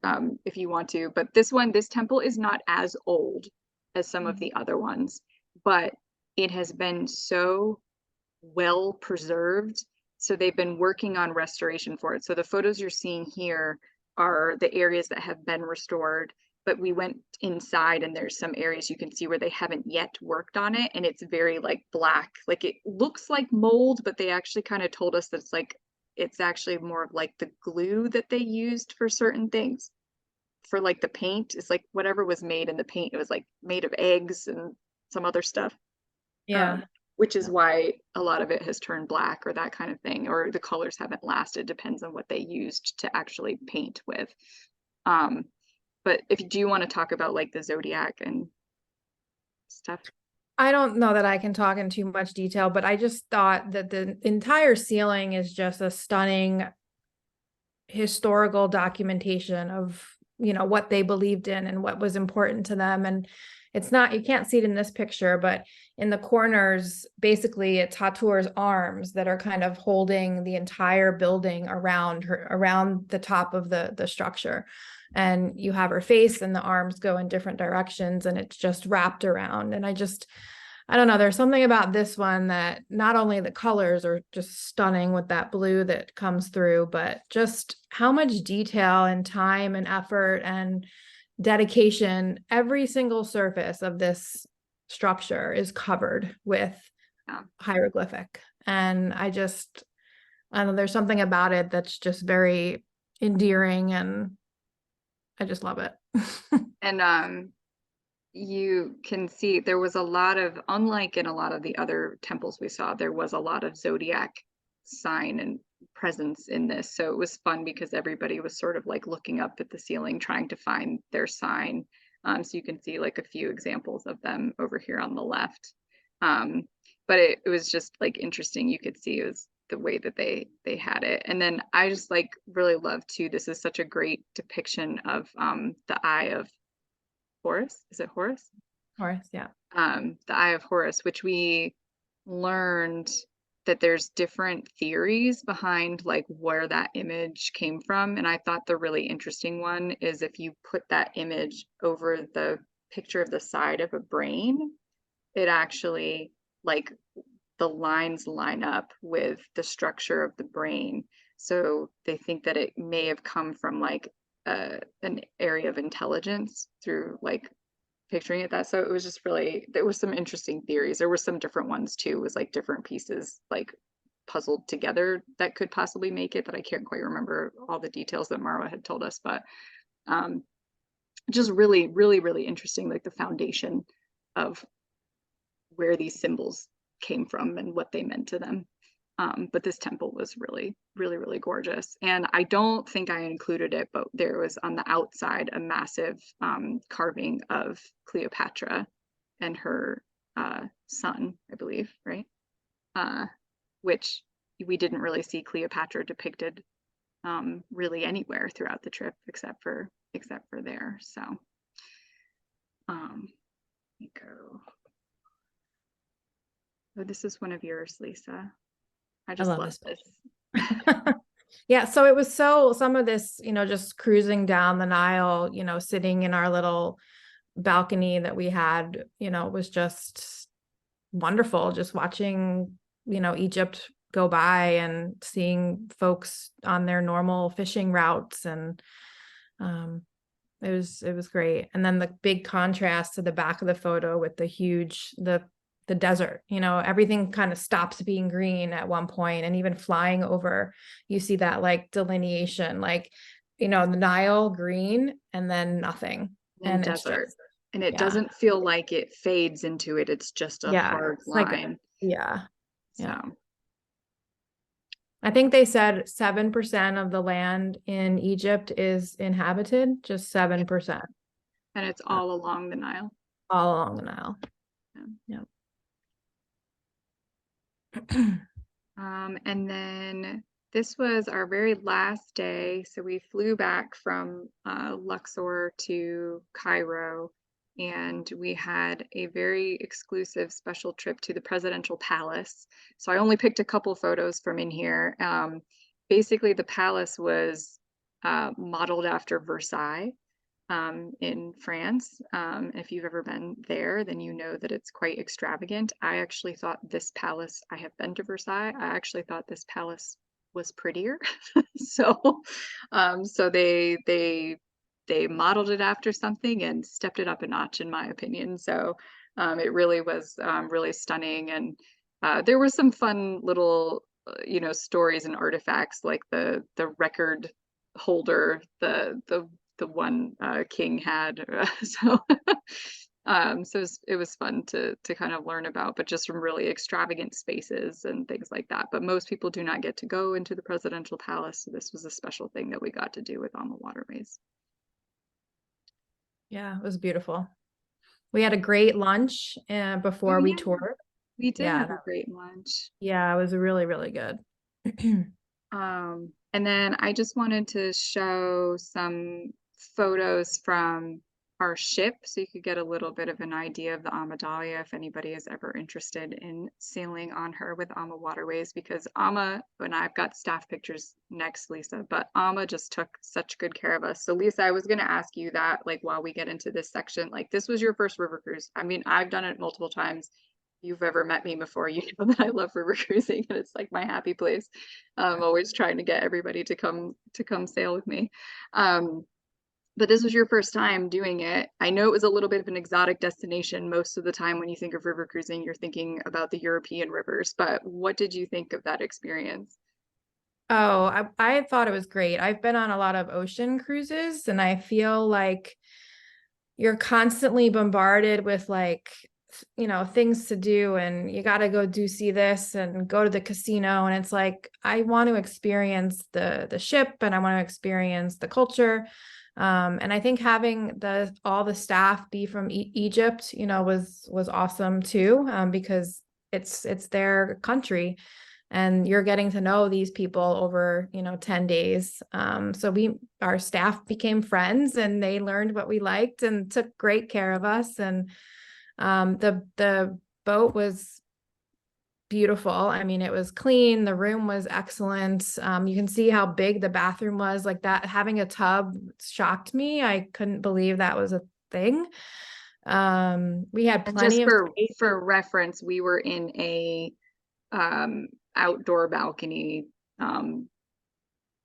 if you want to. But this temple is not as old as some of the other ones, but it has been so well preserved. So they've been working on restoration for it. So the photos you're seeing here are the areas that have been restored, but we went inside and there's some areas you can see where they haven't yet worked on it, and it's very like black. Like it looks like mold, but they actually kind of told us that it's actually more of like the glue that they used for certain things. For like the paint, it's like whatever was made in the paint, it was like made of eggs and some other stuff. Yeah. Which is why a lot of it has turned black or that kind of thing, or the colors haven't lasted. Depends on what they used to actually paint with. But do you want to talk about like the zodiac and stuff? I don't know that I can talk in too much detail, but I just thought that the entire ceiling is just a stunning historical documentation of, what they believed in and what was important to them. And it's not, you can't see it in this picture, but in the corners, basically it's Hathor's arms that are kind of holding the entire building around her, around the top of the structure. And you have her face and the arms go in different directions and it's just wrapped around. And I don't know, there's something about this one that not only the colors are just stunning with that blue that comes through, but just how much detail and time and effort and dedication, every single surface of this structure is covered with hieroglyphic. And I don't know, there's something about it that's just very endearing and I just love it. And you can see there was a lot of, unlike in a lot of the other temples we saw, there was a lot of zodiac sign and presence in this. So it was fun because everybody was sort of like looking up at the ceiling trying to find their sign. So you can see like a few examples of them over here on the left. But it was just like interesting. You could see it was the way that they had it. And then I just like really love too, this is such a great depiction of the eye of Horus. Is it Horus? Horus, yeah. The Eye of Horus, which we learned that there's different theories behind like where that image came from. And I thought the really interesting one is if you put that image over the picture of the side of a brain, it actually like the lines line up with the structure of the brain. So they think that it may have come from like an area of intelligence through like picturing it that. So it was just really, there were some interesting theories. There were some different ones too. It was like different pieces like puzzled together that could possibly make it, that I can't quite remember all the details that Marwa had told us, but just really, really, really interesting, like the foundation of where these symbols came from and what they meant to them. But this temple was really, really, really gorgeous. And I don't think I included it, but there was on the outside a massive carving of Cleopatra and her son, I believe, right? Which we didn't really see Cleopatra depicted really anywhere throughout the trip except for there. So let me go. Oh, this is one of yours, Lisa. I just love this. Yeah, so it was some of this, just cruising down the Nile, sitting in our little balcony that we had, was just wonderful. Just watching, Egypt go by and seeing folks on their normal fishing routes, and it was great. And then the big contrast to the back of the photo with the desert, everything kind of stops being green at one point, and even flying over, you see that like delineation, like, the Nile green and then nothing. And desert. And it doesn't feel like it fades into it. It's just a hard line. So I think they said 7% of the land in Egypt is inhabited, just 7%. And it's all along the Nile. All along the Nile. Yeah. And then This was our very last day. So we flew back from Luxor to Cairo, and we had a very exclusive special trip to the presidential palace. So I only picked a couple photos from in here. Basically, the palace was modeled after Versailles in France. If you've ever been there, then you know that it's quite extravagant. I actually thought this palace, I have been to Versailles, I actually thought this palace was prettier. So so they modeled it after something and stepped it up a notch, in my opinion. So it really was really stunning. And there were some fun little stories and artifacts, like the record holder, the one king had. So it was fun to kind of learn about, but just from really extravagant spaces and things like that. But most people do not get to go into the presidential palace, so this was a special thing that we got to do with AmaWaterways. Yeah, it was beautiful. We had a great lunch before we toured. We did Yeah, have a great lunch. yeah, it was really, really good. And then I just wanted to show some photos from our ship so you could get a little bit of an idea of the AmaDahlia if anybody is ever interested in sailing on her with AmaWaterways, because Ama, and I've got staff pictures next, Lisa, but Ama just took such good care of us. So Lisa, I was going to ask you that, like, while we get into this section, like, this was your first river cruise. I mean, I've done it multiple times. You've ever met me before, you know that I love river cruising, and it's like my happy place. I'm always trying to get everybody to come sail with me. But this was your first time doing it. I know it was a little bit of an exotic destination. Most of the time when you think of river cruising, you're thinking about the European rivers, but what did you think of that experience? Oh, I thought it was great. I've been on a lot of ocean cruises, and I feel like you're constantly bombarded with, like, things to do, and you got to go see this and go to the casino. And it's like, I want to experience the ship, and I want to experience the culture. And I think having all the staff be from Egypt, was awesome too, because it's their country, and you're getting to know these people over 10 days. So our staff became friends, and they learned what we liked and took great care of us. And the boat was beautiful. I mean, it was clean. The room was excellent. You can see how big the bathroom was. Like, that, having a tub shocked me. I couldn't believe that was a thing. We had plenty of space. For reference, we were in a outdoor balcony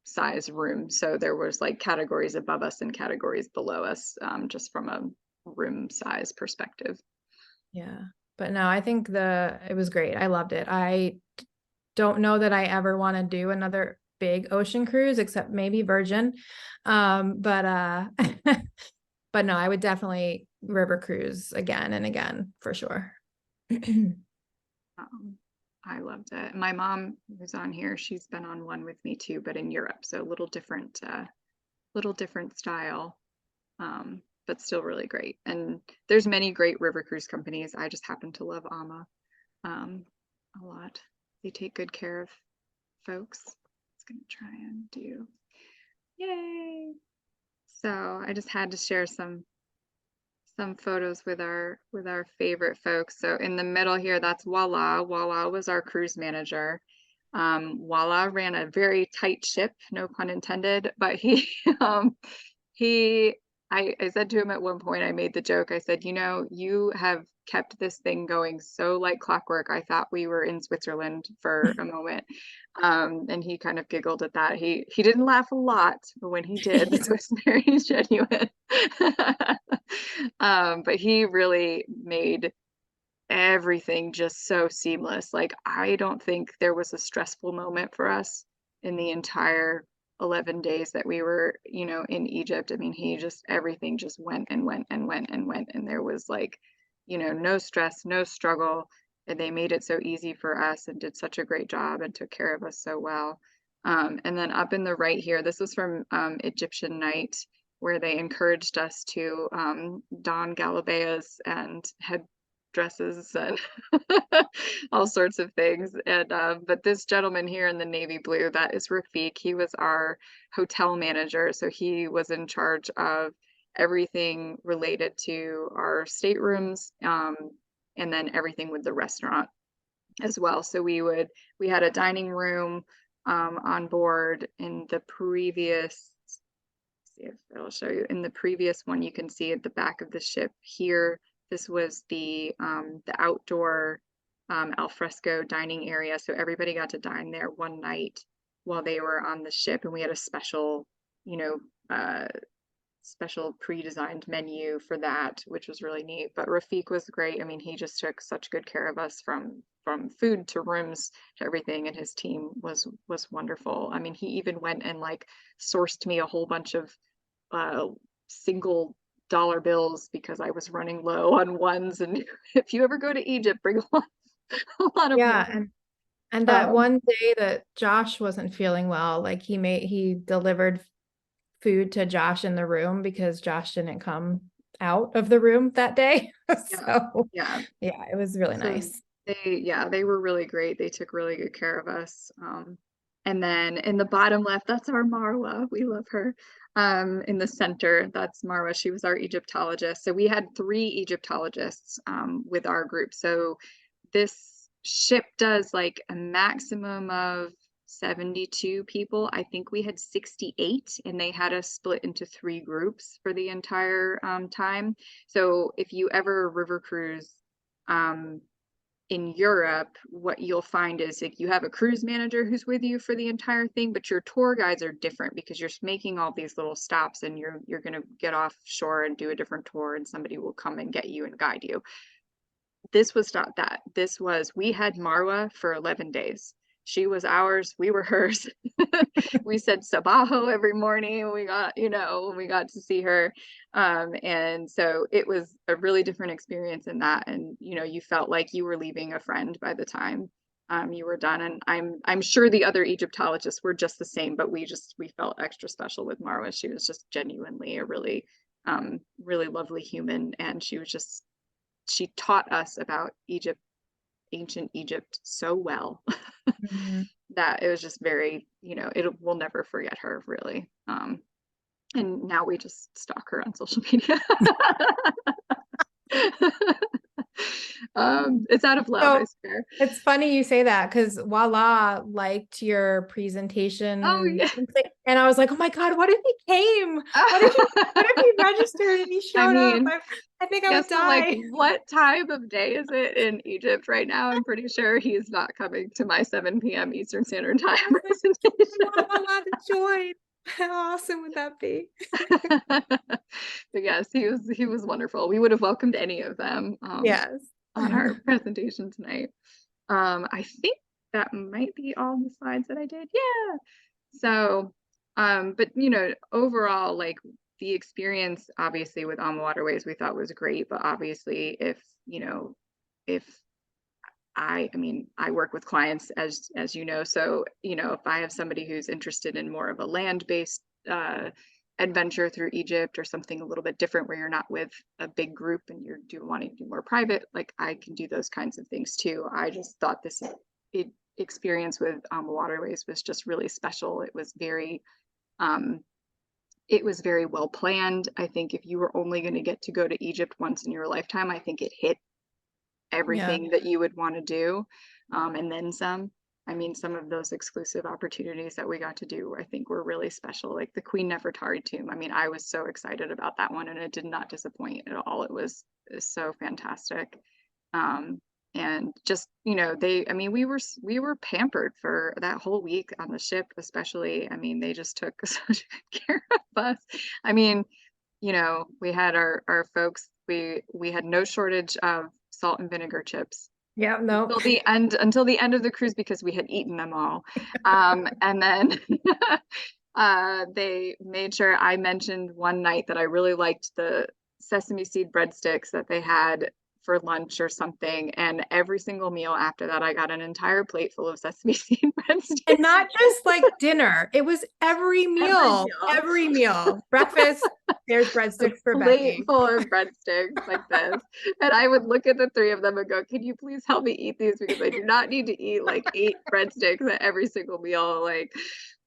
size room. So there was like categories above us and categories below us, just from a room size perspective. Yeah. But no, I think it was great. I loved it. I don't know that I ever want to do another big ocean cruise, except maybe Virgin. But but no, I would definitely river cruise again and again for sure. I loved it. My mom, who's on here, she's been on one with me too, but in Europe, so a little different style, but still really great. And there's many great river cruise companies. I just happen to love Ama a lot. They take good care of folks. It's gonna try and do, yay! So I just had to share some photos with our favorite folks. So in the middle here, that's Walla. Walla was our cruise manager. Walla ran a very tight ship, no pun intended, but I said to him at one point, I made the joke, I said, you have kept this thing going so like clockwork. I thought we were in Switzerland for a moment. And he kind of giggled at that. He didn't laugh a lot, but when he did, it was very genuine. But he really made everything just so seamless. Like, I don't think there was a stressful moment for us in the entire 11 days that we were, in Egypt. I mean, everything just went and went and went and went. And there was like, no stress, no struggle. And they made it so easy for us and did such a great job and took care of us so well. And then up in the right here, this was from Egyptian Night, where they encouraged us to don galabeas and dresses and all sorts of things. And but this gentleman here in the navy blue, that is Rafiq. He was our hotel manager, so he was in charge of everything related to our staterooms, and then everything with the restaurant as well. So we had a dining room on board in the previous, see if it'll show you in the previous one. You can see at the back of the ship here, this was the outdoor alfresco dining area. So everybody got to dine there one night while they were on the ship, and we had a special, you know, special pre-designed menu for that, which was really neat. But Rafiq was great. I mean, he just took such good care of us from food to rooms to everything, and his team was wonderful. I mean, he even went and like sourced me a whole bunch of single dollar bills because I was running low on ones. And if you ever go to Egypt, bring a lot of Yeah, money. and that one day that Josh wasn't feeling well, like he delivered food to Josh in the room because Josh didn't come out of the room that day. So yeah, it was really nice. They were really great. They took really good care of us. And then in the bottom left, that's our Marwa. We love her. In the center, that's Marwa. She was our Egyptologist. So we had 3 Egyptologists with our group. So this ship does like a maximum of 72 people. I think we had 68, and they had us split into 3 groups for the entire time. So if you ever river cruise in Europe, what you'll find is like you have a cruise manager who's with you for the entire thing, but your tour guides are different because you're making all these little stops, and you're going to get offshore and do a different tour, and somebody will come and get you and guide you. This was not that. This was, we had Marwa for 11 days. She was ours, we were hers. We said Sabaho every morning. We got to see her. And so it was a really different experience in that. And, you felt like you were leaving a friend by the time you were done. And I'm sure the other Egyptologists were just the same, but we felt extra special with Marwa. She was just genuinely a really, really lovely human. And she taught us about Egypt, ancient Egypt so well that it was just very, we'll never forget her, really. And now we just stalk her on social media. It's out of love, I swear. It's funny you say that because Voila liked your presentation. Oh yeah. And I was like, oh my God, what if he came? What if he registered and he showed up? I think I would die. Like, what time of day is it in Egypt right now? I'm pretty sure he's not coming to my 7 p.m. Eastern Standard Time presentation. Voila to join. How awesome would that be? But yes, he was wonderful. We would have welcomed any of them. Yes. On our presentation tonight. I think that might be all the slides that I did. Yeah. So, but overall, like the experience, obviously with AmaWaterways, we thought was great. But obviously, if I work with clients as you know, so if I have somebody who's interested in more of a land-based adventure through Egypt or something a little bit different where you're not with a big group and you're wanting to do more private, like I can do those kinds of things too. I just thought this experience with AmaWaterways was just really special. It was very well planned. I think if you were only going to get to go to Egypt once in your lifetime, I think it hit everything that you would want to do, and then some. I mean, some of those exclusive opportunities that we got to do, I think were really special. Like the Queen Nefertari tomb. I mean, I was so excited about that one, and it did not disappoint at all. It was so fantastic. And just, we were pampered for that whole week on the ship, especially. I mean, they just took such good care of us. I mean, we had our folks, we had no shortage of salt and vinegar chips. Yeah, no. Until the end of the cruise because we had eaten them all. And then they made sure I mentioned one night that I really liked the sesame seed breadsticks that they had for lunch or something. And every single meal after that, I got an entire plate full of sesame seed breadsticks. And not just like dinner. It was every meal. Every meal. Breakfast, there's breadsticks for Plate Becky. full of breadsticks like this. And I would look at the three of them and go, can you please help me eat these? Because I do not need to eat like 8 breadsticks at every single meal. Like,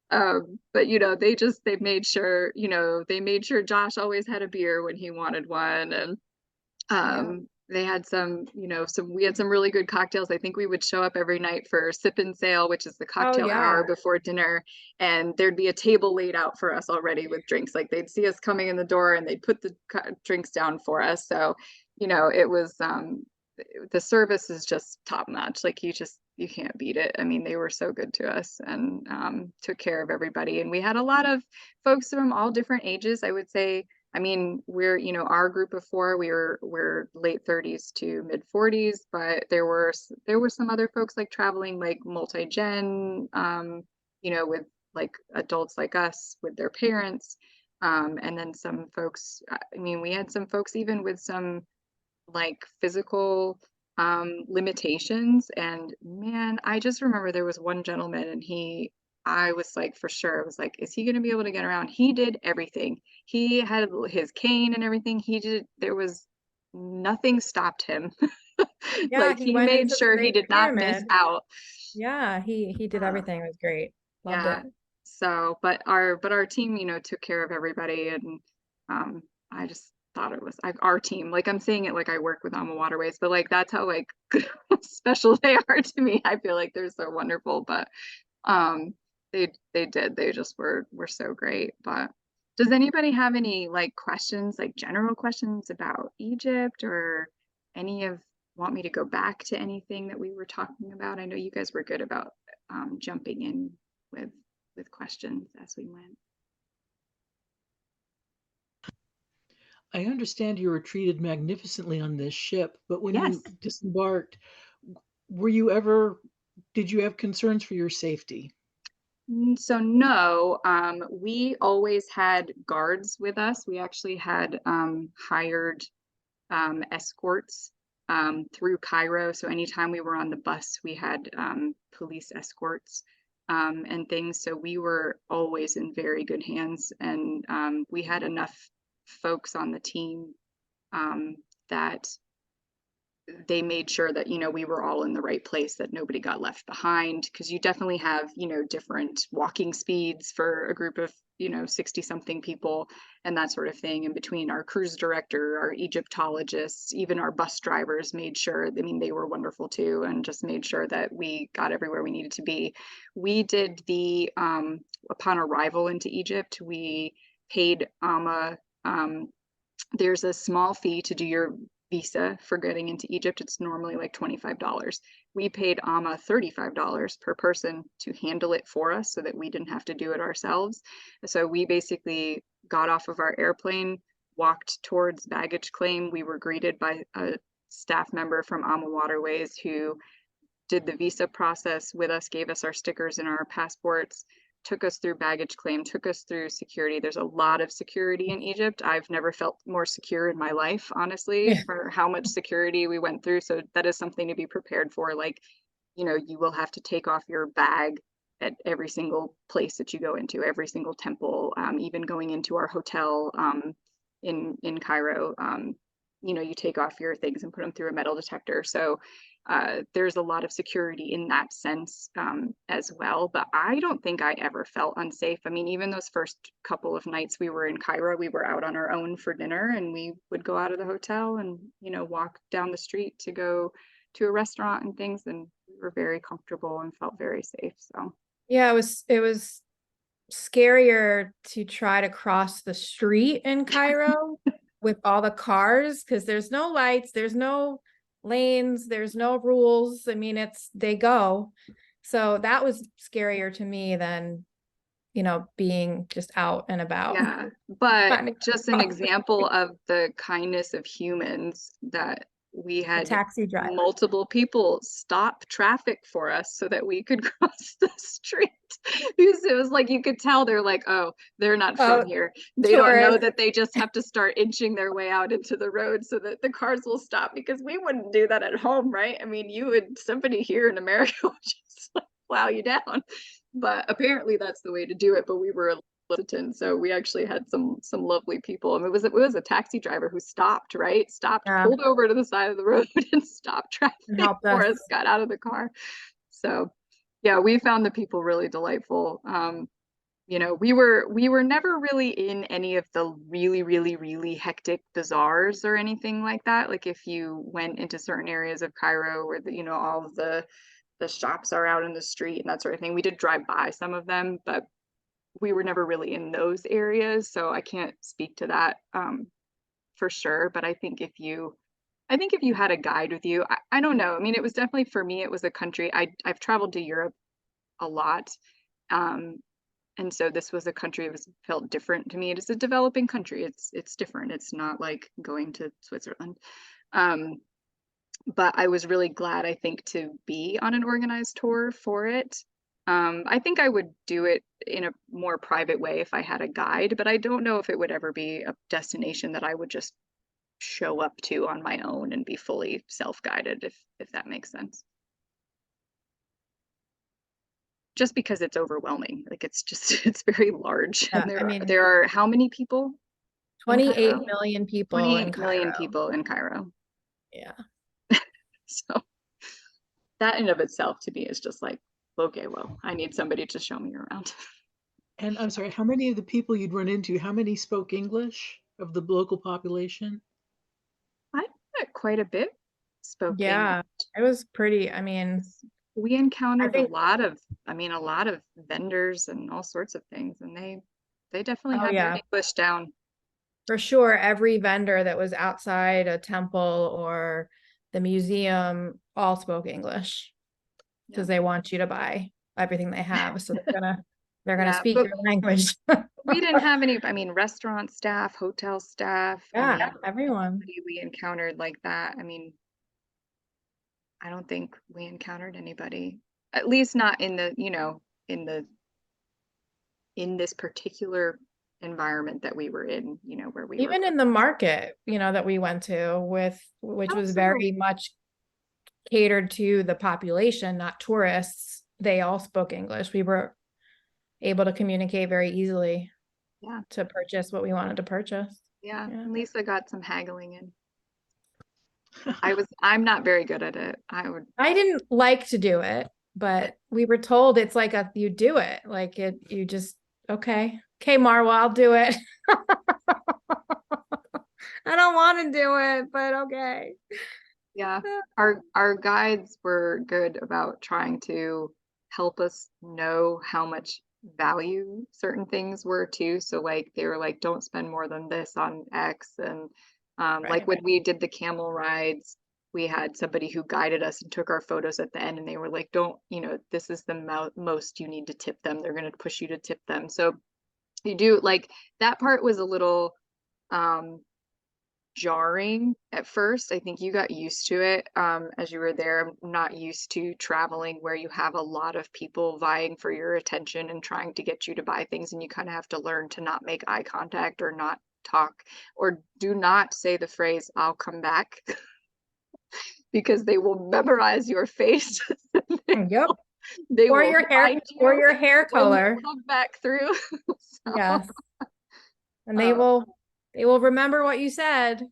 but you know, they made sure, you know, they made sure Josh always had a beer when he wanted one. And they had some, you know, we had some really good cocktails. I think we would show up every night for sip and sail, which is the cocktail hour before dinner, and there'd be a table laid out for us already with drinks. Like they'd see us coming in the door and they'd put the drinks down for us. So, you know, it was the service is just top notch. Like you can't beat it. I mean, they were so good to us and took care of everybody. And we had a lot of folks from all different ages. I would say, I mean, we're, you know, our group of 4, we're late 30s to mid 40s, but there were some other folks like traveling like multi-gen, you know, with like adults like us with their parents. And then some folks, I mean, we had some folks even with some like physical limitations. And man, I just remember there was one gentleman and I was like, for sure, I was like, is he going to be able to get around? He did everything. He had his cane and everything. There was nothing stopped him. Like he went made into the sure he Great did not miss Pyramid. out. Yeah, he did everything. It was great. Loved Yeah. it. So, but our team, you know, took care of everybody, and I just thought it was our team. Like I'm saying it like I work with AmaWaterways, but like that's how like special they are to me. I feel like they're so wonderful, but um they just were so great. But does anybody have any like questions, like general questions about Egypt, or any of want me to go back to anything that we were talking about? I know you guys were good about jumping in with questions as we went. I understand you were treated magnificently on this ship, but when Yes. you disembarked, did you have concerns for your safety? So no, we always had guards with us. We actually had hired escorts through Cairo. So anytime we were on the bus, we had police escorts and things. So we were always in very good hands, and we had enough folks on the team that they made sure that, you know, we were all in the right place, that nobody got left behind, because you definitely have, you know, different walking speeds for a group of, you know, 60 something people and that sort of thing. And between our cruise director, our Egyptologists, even our bus drivers made sure, I mean, they were wonderful too, and just made sure that we got everywhere we needed to be. We did upon arrival into Egypt, we paid there's a small fee to do your visa for getting into Egypt. It's normally like $25. We paid $35 per person to handle it for us so that we didn't have to do it ourselves. So we basically got off of our airplane, walked towards baggage claim. We were greeted by a staff member from AmaWaterways who did the visa process with us, gave us our stickers and our passports, took us through baggage claim, took us through security. There's a lot of security in Egypt. I've never felt more secure in my life, honestly, for how much security we went through. So that is something to be prepared for. Like, you know, you will have to take off your bag at every single place that you go into, every single temple, even going into our hotel in Cairo. You know, you take off your things and put them through a metal detector. So there's a lot of security in that sense as well. But I don't think I ever felt unsafe. I mean, even those first couple of nights we were in Cairo, we were out on our own for dinner, and we would go out of the hotel and, you know, walk down the street to go to a restaurant and things, and we were very comfortable and felt very safe. So yeah, it was scarier to try to cross the street in Cairo with all the cars, because there's no lights, there's no lanes, there's no rules. I mean, they go. So that was scarier to me than, you know, being just out and about. yeah, but just an example of the kindness of humans, that we The had taxi driver. multiple people stop traffic for us so that we could cross the street, because it was like you could tell they're like, oh, they're not from here. They don't know that they just have to start inching their way out into the road so that the cars will stop, because we wouldn't do that at home, right? I mean, somebody here in America would just like plow you down. But apparently that's the way to do it. But we were hesitant, so we actually had some lovely people. And it was a taxi driver who stopped, right? Stopped, Yeah, pulled over to the side of the road and stopped and traffic helped for us. us, got out of the car. So yeah, we found the people really delightful. You know, we were never really in any of the really hectic bazaars or anything like that. Like if you went into certain areas of Cairo where the, all of the shops are out in the street and that sort of thing. We did drive by some of them, but we were never really in those areas, so I can't speak to that for sure. But I think if you had a guide with you, I don't know. I mean, it was definitely for me, it was a country. I've traveled to Europe a lot. Um, and so this was a country that felt different to me. It is a developing country. It's different. It's not like going to Switzerland. Um, but I was really glad, I think, to be on an organized tour for it. I think I would do it in a more private way if I had a guide, but I don't know if it would ever be a destination that I would just show up to on my own and be fully self-guided, if that makes sense. Just because it's overwhelming. Like it's just it's very large. Yeah, And I mean, there are how many people in 28 Cairo? million people in 28 million Cairo. people in Cairo. Yeah. So that in of itself to me is just like, okay, well, I need somebody to show me around. And I'm sorry, how many of the people you'd run into, how many spoke English of the local population? I bet quite a bit spoke English. Yeah, it was pretty, I mean, We I encountered think, a lot of vendors and all sorts of things, and they definitely oh had their yeah, English down. for sure, every vendor that was outside a temple or the museum all spoke English because Yeah. they want you to buy everything they have. So they're gonna Yeah, speak but your language. we didn't have any, I mean, restaurant staff, hotel staff. I Yeah, mean, everyone. nobody we encountered like that. I mean, I don't think we encountered anybody, at least not in the, in the in this particular environment that we were in, where we were. Even in the market, that we went to which was Absolutely. very much catered to the population, not tourists. They all spoke English. We were able to communicate very easily Yeah. to purchase what we wanted to purchase. Yeah. Yeah. And Lisa got some haggling in. I'm not very good at it. I didn't like to do it, but we were told it's like you do it. Like you just, okay, Marwa, I'll do it. I don't want to do it, but okay. Yeah. Our guides were good about trying to help us know how much value certain things were too. So like they were like, don't spend more than this on X. And like Right. when we did the camel rides, we had somebody who guided us and took our photos at the end, and they were like, don't, this is the most you need to tip them. They're going to push you to tip them. So you do like that part was a little jarring at first. I think you got used to it as you were there. I'm not used to traveling where you have a lot of people vying for your attention and trying to get you to buy things, and you kind of have to learn to not make eye contact or not talk or do not say the phrase "I'll come back" because they will memorize your face. Yep. They Or will your hair, find or you your hair when you color. come back through. So, Yes. And uh, they will remember what you said.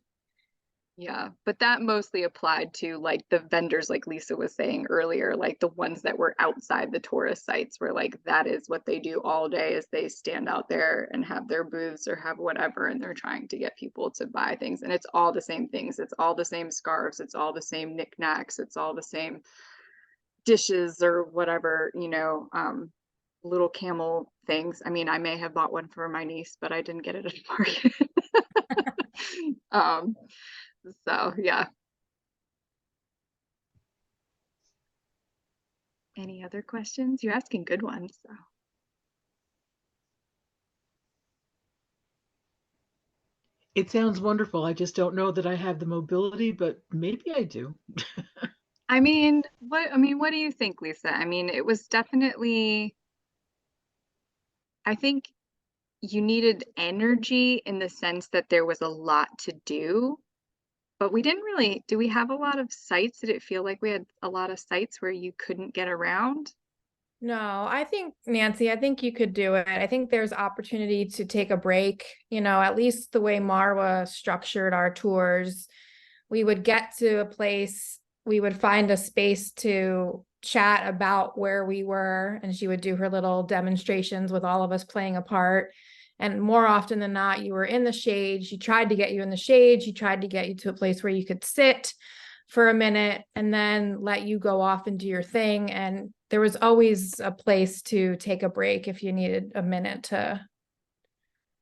yeah, but that mostly applied to like the vendors, like Lisa was saying earlier, like the ones that were outside the tourist sites, where like that is what they do all day is they stand out there and have their booths or have whatever, and they're trying to get people to buy things. And it's all the same things. It's all the same scarves. It's all the same knickknacks. It's all the same dishes or whatever, little camel things. I mean, I may have bought one for my niece, but I didn't get it at a market. um, so yeah. Any other questions? You're asking good ones. So. It sounds wonderful. I just don't know that I have the mobility, but maybe I do. What do you think, Lisa? I mean, it was definitely, I think you needed energy in the sense that there was a lot to do, but we didn't really, do we have a lot of sites? Did it feel like we had a lot of sites where you couldn't get around? No, I think, Nancy, I think you could do it. I think there's opportunity to take a break, at least the way Marwa structured our tours. We would get to a place, we would find a space to chat about where we were, and she would do her little demonstrations with all of us playing a part. And more often than not, you were in the shade. She tried to get you in the shade. She tried to get you to a place where you could sit for a minute and then let you go off and do your thing. And there was always a place to take a break if you needed a minute to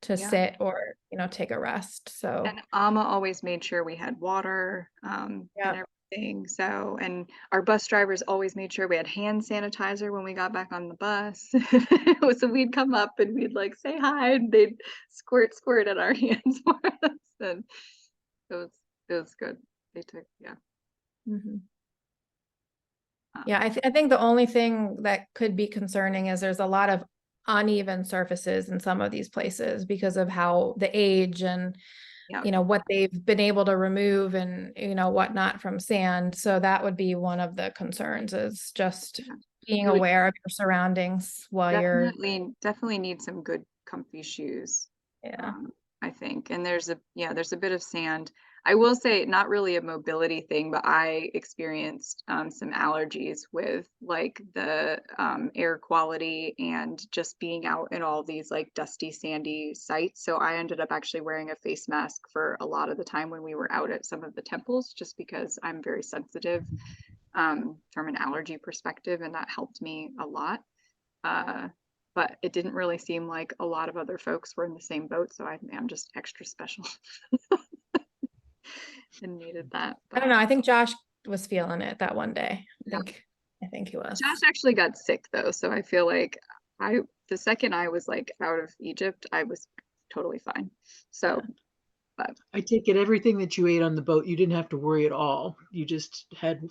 Yeah. sit or, take a rest. So, And Ama always made sure we had water and everything. So, and our bus drivers always made sure we had hand sanitizer when we got back on the bus. So we'd come up and we'd like say hi, and they'd squirt at our hands for us. And it was good. They took, yeah. mhm. Yeah, I think the only thing that could be concerning is there's a lot of uneven surfaces in some of these places because of how the age and Yeah. what they've been able to remove and whatnot from sand. So that would be one of the concerns, is just being You would aware of your surroundings while you're definitely need some good comfy shoes. yeah. I think. And there's a bit of sand. I will say, not really a mobility thing, but I experienced some allergies with like the air quality and just being out in all these like dusty, sandy sites. So I ended up actually wearing a face mask for a lot of the time when we were out at some of the temples, just because I'm very sensitive from an allergy perspective, and that helped me a lot. But it didn't really seem like a lot of other folks were in the same boat, so I'm just extra special and needed that. I don't know. I think Josh was feeling it that one day. I think he was. Josh actually got sick though, so I feel like the second I was like out of Egypt, I was totally fine. So, but I take it everything that you ate on the boat, you didn't have to worry at all. You just had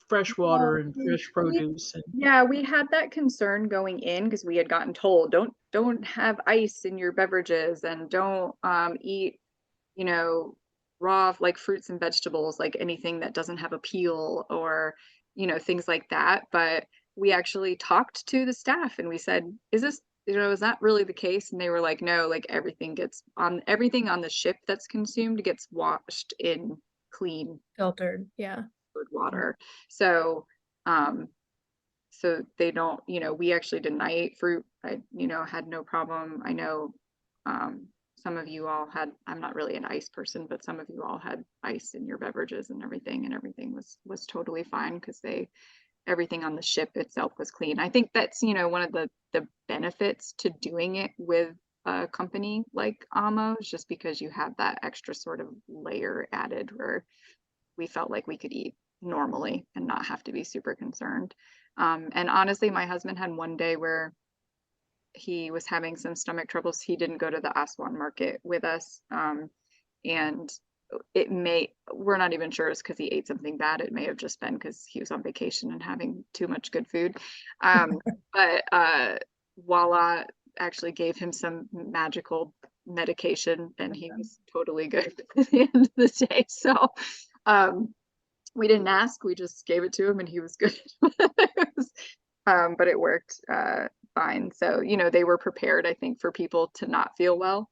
fresh water and fresh produce. Yeah, we had that concern going in because we had gotten told don't have ice in your beverages, and don't eat, raw like fruits and vegetables, like anything that doesn't have a peel, or things like that. But we actually talked to the staff and we said, is that really the case? And they were like, no, like everything on the ship that's consumed gets washed in clean Filtered. Yeah. water. So so they don't, we actually didn't. I ate fruit. I had no problem. I know some of you all had, I'm not really an ice person, but some of you all had ice in your beverages and everything was totally fine because everything on the ship itself was clean. I think that's, one of the benefits to doing it with a company like Ama, is just because you have that extra sort of layer added where we felt like we could eat normally and not have to be super concerned. And honestly, my husband had one day where he was having some stomach troubles. He didn't go to the Aswan market with us. And we're not even sure it's because he ate something bad. It may have just been because he was on vacation and having too much good food. But Walla actually gave him some magical medication and he was totally good at the end of the day. So we didn't ask, we just gave it to him and he was good. But it worked fine. So, they were prepared, I think, for people to not feel well,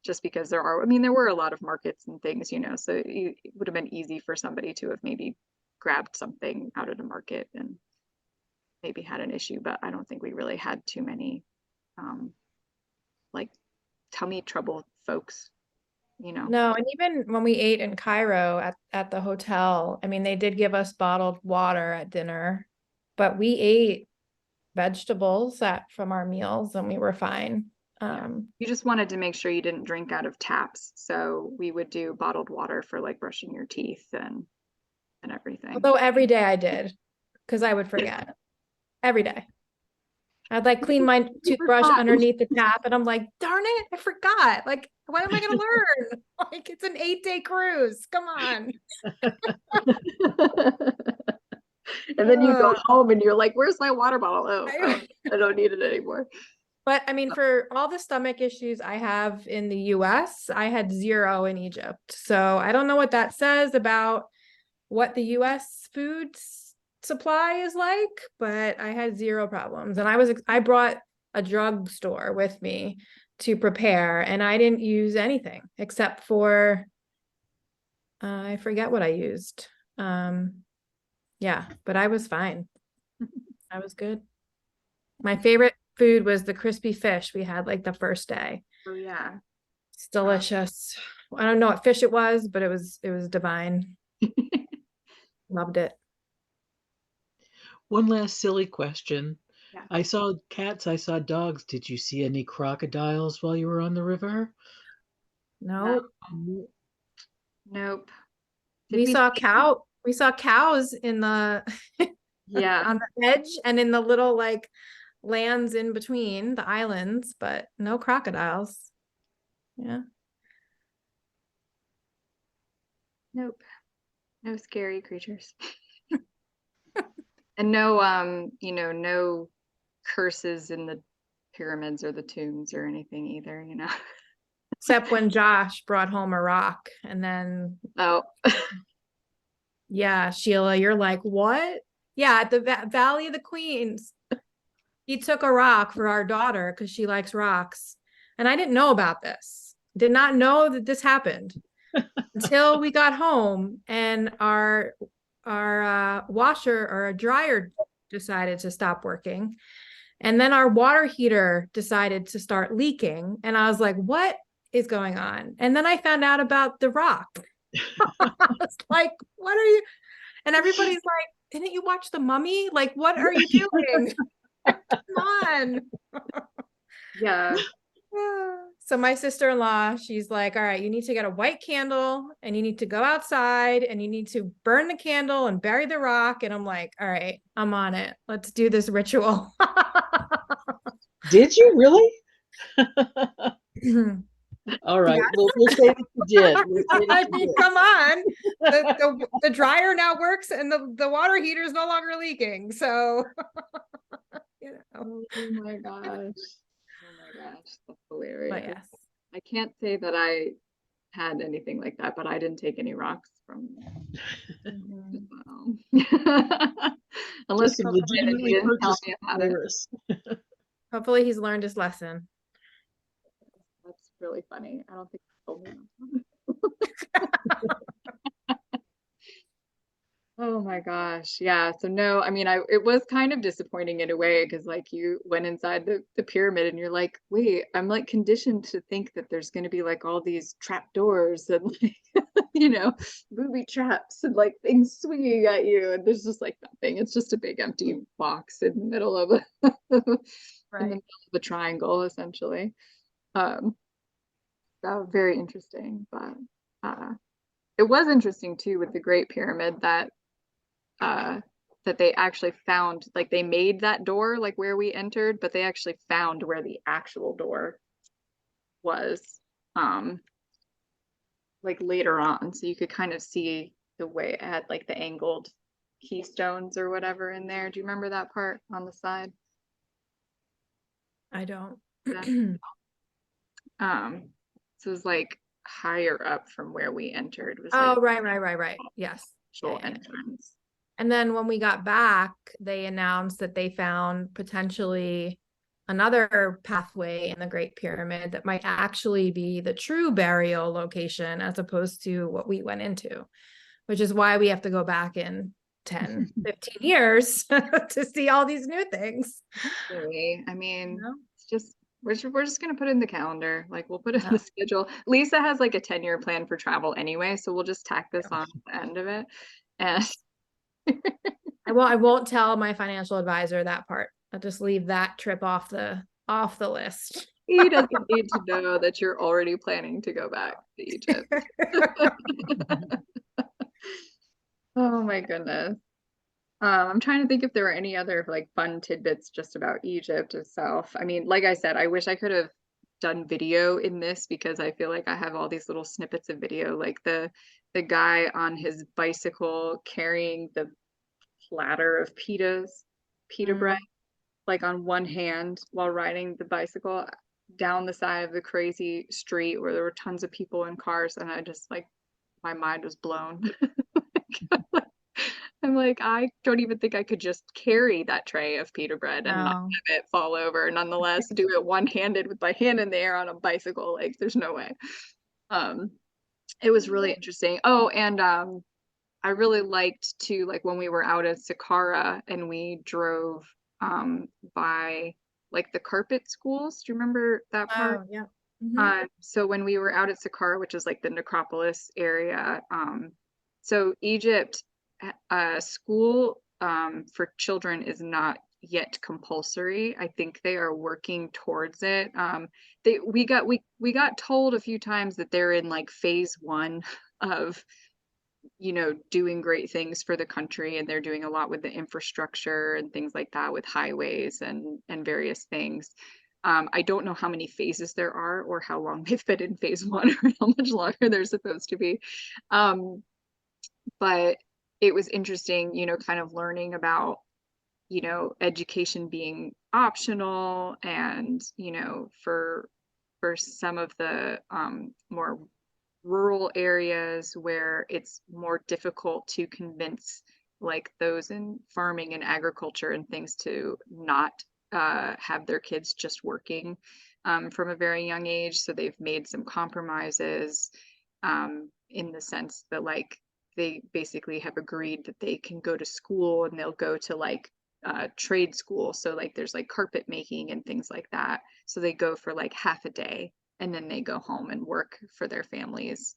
just because there were a lot of markets and things, so it would have been easy for somebody to have maybe grabbed something out of the market and maybe had an issue, but I don't think we really had too many like tummy trouble folks. No, and even when we ate in Cairo at the hotel, I mean, they did give us bottled water at dinner, but we ate vegetables from our meals and we were fine. You just wanted to make sure you didn't drink out of taps. So we would do bottled water for like brushing your teeth and everything. Although every day I did, because I would forget every day. I'd like clean my toothbrush underneath the tap and I'm like, darn it, I forgot. Like, when am I going to learn? Like, it's an 8-day cruise. Come on. And then you go home and you're like, where's my water bottle? Oh, I don't need it anymore. But I mean, for all the stomach issues I have in the US, I had 0 in Egypt. So I don't know what that says about what the US foods supply is like, but I had zero problems. And I brought a drugstore with me to prepare, and I didn't use anything except for, I forget what I used. Yeah, but I was fine. I was good. My favorite food was the crispy fish we had like the first day. Oh yeah. It's delicious. I don't know what fish it was, but it was divine. Loved it. One last silly question. Yeah. I saw cats, I saw dogs. Did you see any crocodiles while you were on the river? No, Nope. we saw cows in the Yeah. on the edge and in the little like lands in between the islands, but no crocodiles. Yeah. Nope. No scary creatures. And no, no curses in the pyramids or the tombs or anything either, Except when Josh brought home a rock, and then Oh, yeah, Sheila, you're like, what? Yeah, at the Valley of the Queens, he took a rock for our daughter because she likes rocks, and I didn't know about this. Did not know that this happened until we got home, and our washer or a dryer decided to stop working, and then our water heater decided to start leaking, and I was like, what is going on? And then I found out about the rock. I was like, what are you? And everybody's like, didn't you watch The Mummy? Like, what are you doing? Come on. yeah. So my sister-in-law, she's like, all right, you need to get a white candle and you need to go outside and you need to burn the candle and bury the rock. And I'm like, all right, I'm on it. Let's do this ritual. Did you really? All right. We'll say that you did. I mean, come on. The dryer now works and the water heater is no longer leaking. So, Oh my gosh. Oh my gosh. That's hilarious. But yes. I can't say that I had anything like that, but I didn't take any rocks from unless Just someone did and he legitimately didn't tell purchased me about it. virus. Hopefully he's learned his lesson. That's really funny. I don't think he told me that. Oh my gosh. Yeah. So no, I mean, it was kind of disappointing in a way because like you went inside the pyramid and you're like, wait, I'm like conditioned to think that there's going to be like all these trap doors and like, booby traps and like things swinging at you. And there's just like nothing. It's just a big empty box in the middle of in the middle of a triangle, essentially. That was very interesting, but it was interesting too with the Great Pyramid that they actually found, like they made that door like where we entered, but they actually found where the actual door was like later on, so you could kind of see the way it had like the angled keystones or whatever in there. Do you remember that part on the side? I don't. So it was like higher up from where we entered. It was Oh, like right. Yes. actual entrance. And then when we got back, they announced that they found potentially another pathway in the Great Pyramid that might actually be the true burial location as opposed to what we went into, which is why we have to go back in 10, 15 years to see all these new things. Really? I mean, it's just we're just gonna put it in the calendar. Like we'll put it in the schedule. Lisa has like a 10-year plan for travel anyway, so we'll just tack this on at the end of it. And I won't tell my financial advisor that part. I'll just leave that trip off the list. He doesn't need to know that you're already planning to go back to Egypt. Oh my goodness. I'm trying to think if there were any other like fun tidbits just about Egypt itself. I mean, like I said, I wish I could have done video in this because I feel like I have all these little snippets of video, like the guy on his bicycle carrying the platter of pita bread, like on one hand while riding the bicycle down the side of the crazy street where there were tons of people and cars, and I just like my mind was blown. I I'm like, I don't even think I could just carry that tray of pita bread and not No. have it fall over, nonetheless do it one-handed with my hand in the air on a bicycle. Like, there's no way. It was really interesting. Oh, and I really liked to, like, when we were out at Saqqara and we drove by like the carpet schools. Do you remember that part? Oh, yeah. Mhm. So when we were out at Saqqara, which is like the necropolis area, so Egypt, school for children is not yet compulsory. I think they are working towards it. We got told a few times that they're in like phase one of, you know, doing great things for the country, and they're doing a lot with the infrastructure and things like that, with highways and various things. I don't know how many phases there are or how long they've been in phase one or how much longer they're supposed to be. But it was interesting, you know, kind of learning about, you know, education being optional, and, you know, for some of the more rural areas where it's more difficult to convince like those in farming and agriculture and things to not have their kids just working from a very young age. So they've made some compromises in the sense that, like, they basically have agreed that they can go to school and they'll go to like trade school. So like there's like carpet making and things like that. So they go for like half a day and then they go home and work for their families,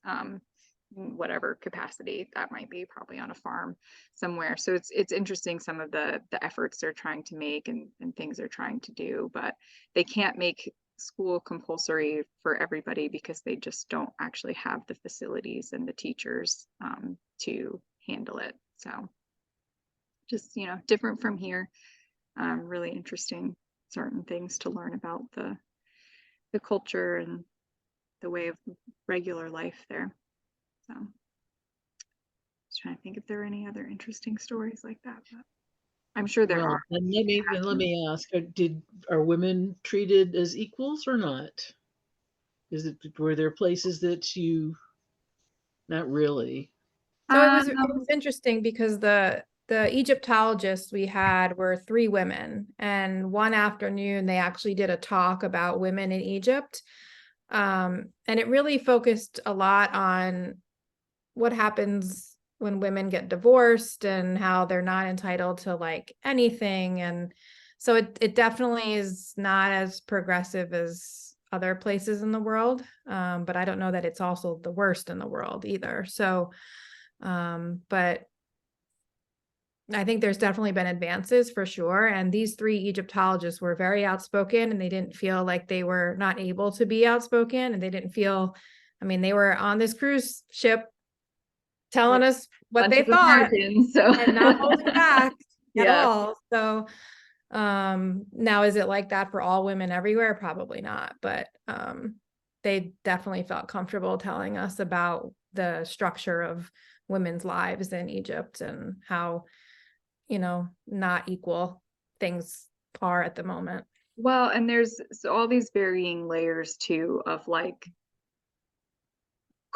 whatever capacity that might be, probably on a farm somewhere. So it's interesting, some of the efforts they're trying to make and things they're trying to do, but they can't make school compulsory for everybody because they just don't actually have the facilities and the teachers to handle it. So just, you know, different from here. Really interesting, certain things to learn about the culture and the way of regular life there. So just trying to think if there are any other interesting stories like that, but I'm sure there Well, are. and let me ask, are women treated as equals or not? Were there places that you, not really? So it was Um, interesting because the Egyptologists we had were 3 women, and one afternoon they actually did a talk about women in Egypt. And it really focused a lot on what happens when women get divorced and how they're not entitled to like anything. And so it definitely is not as progressive as other places in the world. But I don't know that it's also the worst in the world either. So, but I think there's definitely been advances for sure. And these 3 Egyptologists were very outspoken, and they didn't feel like they were not able to be outspoken. And they didn't feel, I mean, they were on this cruise ship telling us what bunch they of thought Americans, so and not holding back at yeah. all. So now is it like that for all women everywhere? Probably not, but they definitely felt comfortable telling us about the structure of women's lives in Egypt and how, you know, not equal things are at the moment. Well, and there's all these varying layers too of like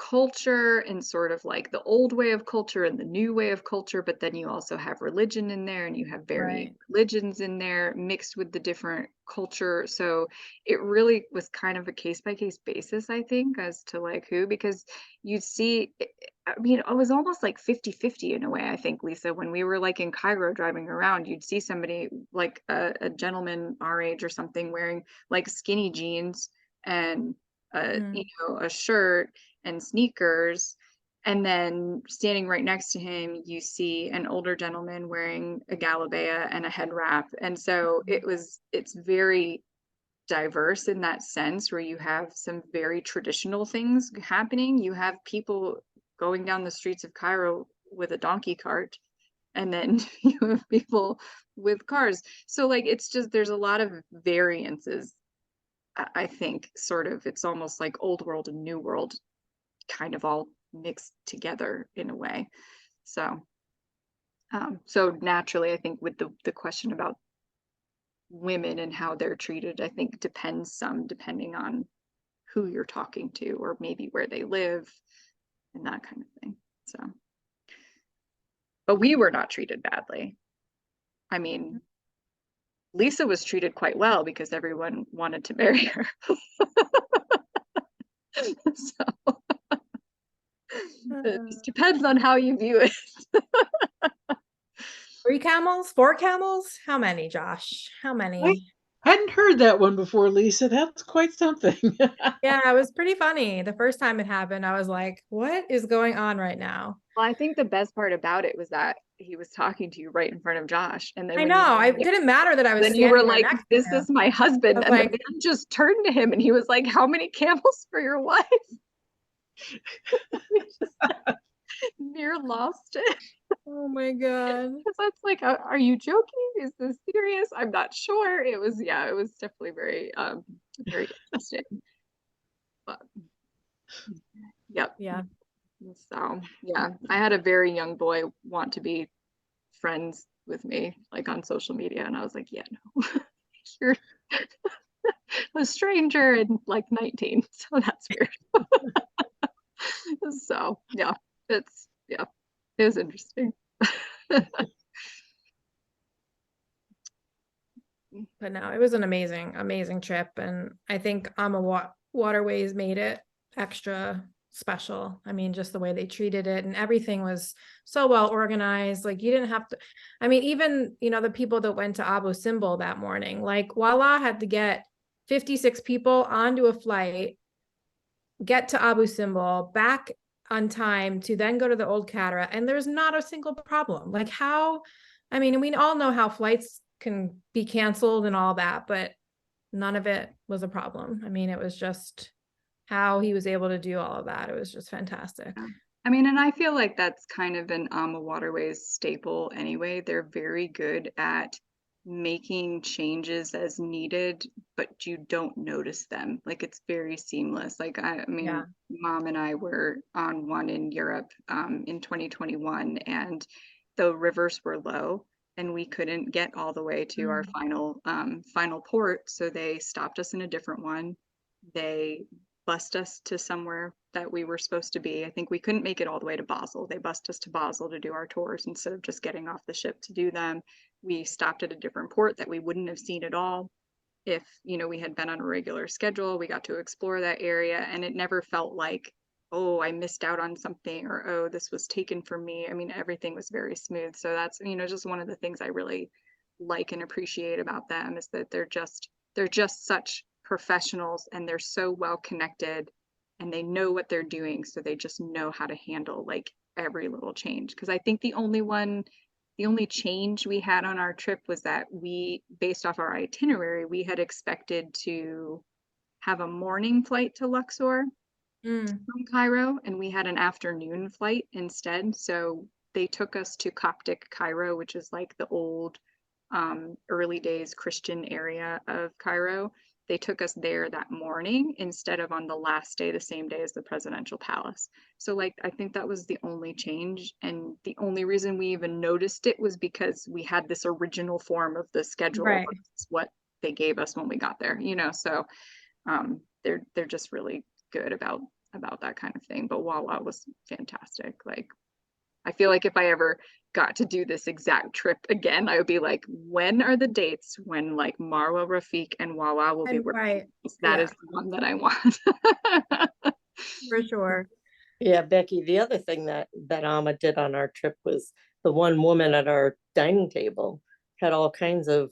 culture and sort of like the old way of culture and the new way of culture, but then you also have religion in there and you have varying Right. religions in there mixed with the different culture. So it really was kind of a case by case basis, I think, as to like who, because you'd see, I mean, it was almost like 50-50 in a way, I think, Lisa, when we were like in Cairo driving around, you'd see somebody like a gentleman our age or something wearing like skinny jeans and you know, a shirt and sneakers, and then standing right next to him you see an older gentleman wearing a galabea and a head wrap. And so it's very diverse in that sense, where you have some very traditional things happening. You have people going down the streets of Cairo with a donkey cart, and then you have people with cars. So like it's just, there's a lot of variances. I think sort of it's almost like old world and new world kind of all mixed together in a way. So so naturally, I think with the question about women and how they're treated, I think depends some depending on who you're talking to or maybe where they live and that kind of thing. So but we were not treated badly. I mean, Lisa was treated quite well because everyone wanted to marry her. So it just depends on how you view it. 3 camels, 4 camels? How many, Josh? How many? Hadn't heard that one before, Lisa. That's quite something. Yeah, it was pretty funny. The first time it happened, I was like, what is going on right now? Well, I think the best part about it was that he was talking to you right in front of Josh. And then I when know. you It didn't matter that I was then you were standing right like, next to this him. is my I husband. was And the like, man just turned to him and he was like, how many camels for your wife? Near lost it. oh my God. Because that's like, are you joking? Is this serious? I'm not sure. It was, yeah, it was definitely very interesting. But yep. Yeah. So yeah, I had a very young boy want to be friends with me, like on social media, and I was like, yeah, no, you're a stranger and like 19, so that's weird. So yeah, it was interesting. But no, it was an amazing trip. And I think Waterways made it extra special. I mean, just the way they treated it and everything was so well organized. Like you didn't have to, I mean, even, the people that went to Abu Simbel that morning, like Voila had to get 56 people onto a flight, get to Abu Simbel, back on time to then go to the Old Cataract. And there's not a single problem. Like how, I mean, we all know how flights can be canceled and all that, but none of it was a problem. I mean, it was just how he was able to do all of that. It was just fantastic. Yeah. I mean, and I feel like that's kind of an AmaWaterways staple anyway. They're very good at making changes as needed, but you don't notice them. Like it's very seamless. Like I mean, Yeah. Mom and I were on one in Europe in 2021, and the rivers were low, and we couldn't get all the way to our final port, so they stopped us in a different one. They bussed us to somewhere that we were supposed to be. I think we couldn't make it all the way to Basel. They bussed us to Basel to do our tours instead of just getting off the ship to do them. We stopped at a different port that we wouldn't have seen at all if, we had been on a regular schedule. We got to explore that area, and it never felt like, oh, I missed out on something, or oh, this was taken from me. I mean, everything was very smooth. So that's, just one of the things I really like and appreciate about them, is that they're just such professionals, and they're so well connected, and they know what they're doing, so they just know how to handle like every little change. Because I think the only change we had on our trip was that we, based off our itinerary, we had expected to have a morning flight to Luxor from Cairo, and we had an afternoon flight instead. So they took us to Coptic Cairo, which is like the old early days Christian area of Cairo. They took us there that morning instead of on the last day, the same day as the presidential palace. So like, I think that was the only change. And the only reason we even noticed it was because we had this original form of the schedule. Right. What they gave us when we got there, so they're just really good about that kind of thing. But Wawa was fantastic. Like, I feel like if I ever got to do this exact trip again, I would be like, when are the dates when like Marwa, Rafiq, and Wawa will be working? Right. That is the one that I want. For sure. Yeah, Becky, the other thing that Ama did on our trip was the one woman at our dining table had all kinds of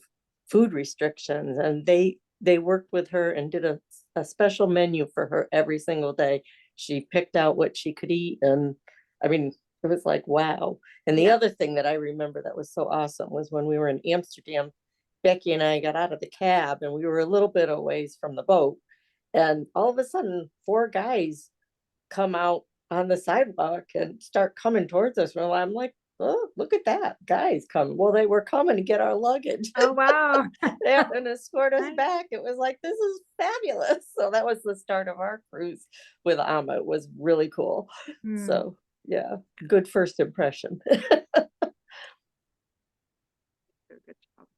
food restrictions, and they worked with her and did a special menu for her every single day. She picked out what she could eat, and I mean, it was like, wow. And the other thing that I remember that was so awesome was when we were in Amsterdam, Becky and I got out of the cab and we were a little bit a ways from the boat. And all of a sudden, 4 guys come out on the sidewalk and start coming towards us. Well, I'm like, oh, look at that. Guys come. Well, they were coming to get our luggage. Oh, wow. And escort us back. It was like, this is fabulous. So that was the start of our cruise with Ama. It was really cool. So yeah, good first impression. Good job.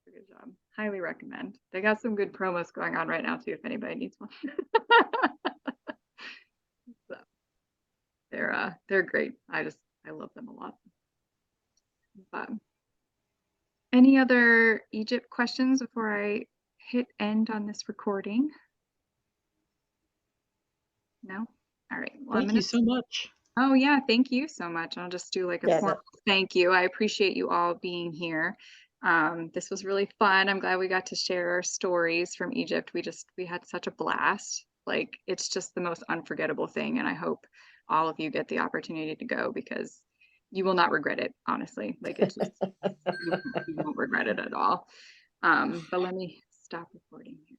Good job. Highly recommend. They got some good promos going on right now too, if anybody needs one. So they're great. I love them a lot. But any other Egypt questions before I hit end on this recording? No? All right. Well, Thank you so much. Oh yeah, thank you so much. I'll just do like a Yeah, formal thank you. I appreciate you all being here. This was really fun. I'm glad we got to share our stories from Egypt. We had such a blast. Like it's just the most unforgettable thing, and I hope all of you get the opportunity to go because you will not regret it, honestly. Like it's just you won't regret it at all. But let me stop recording here.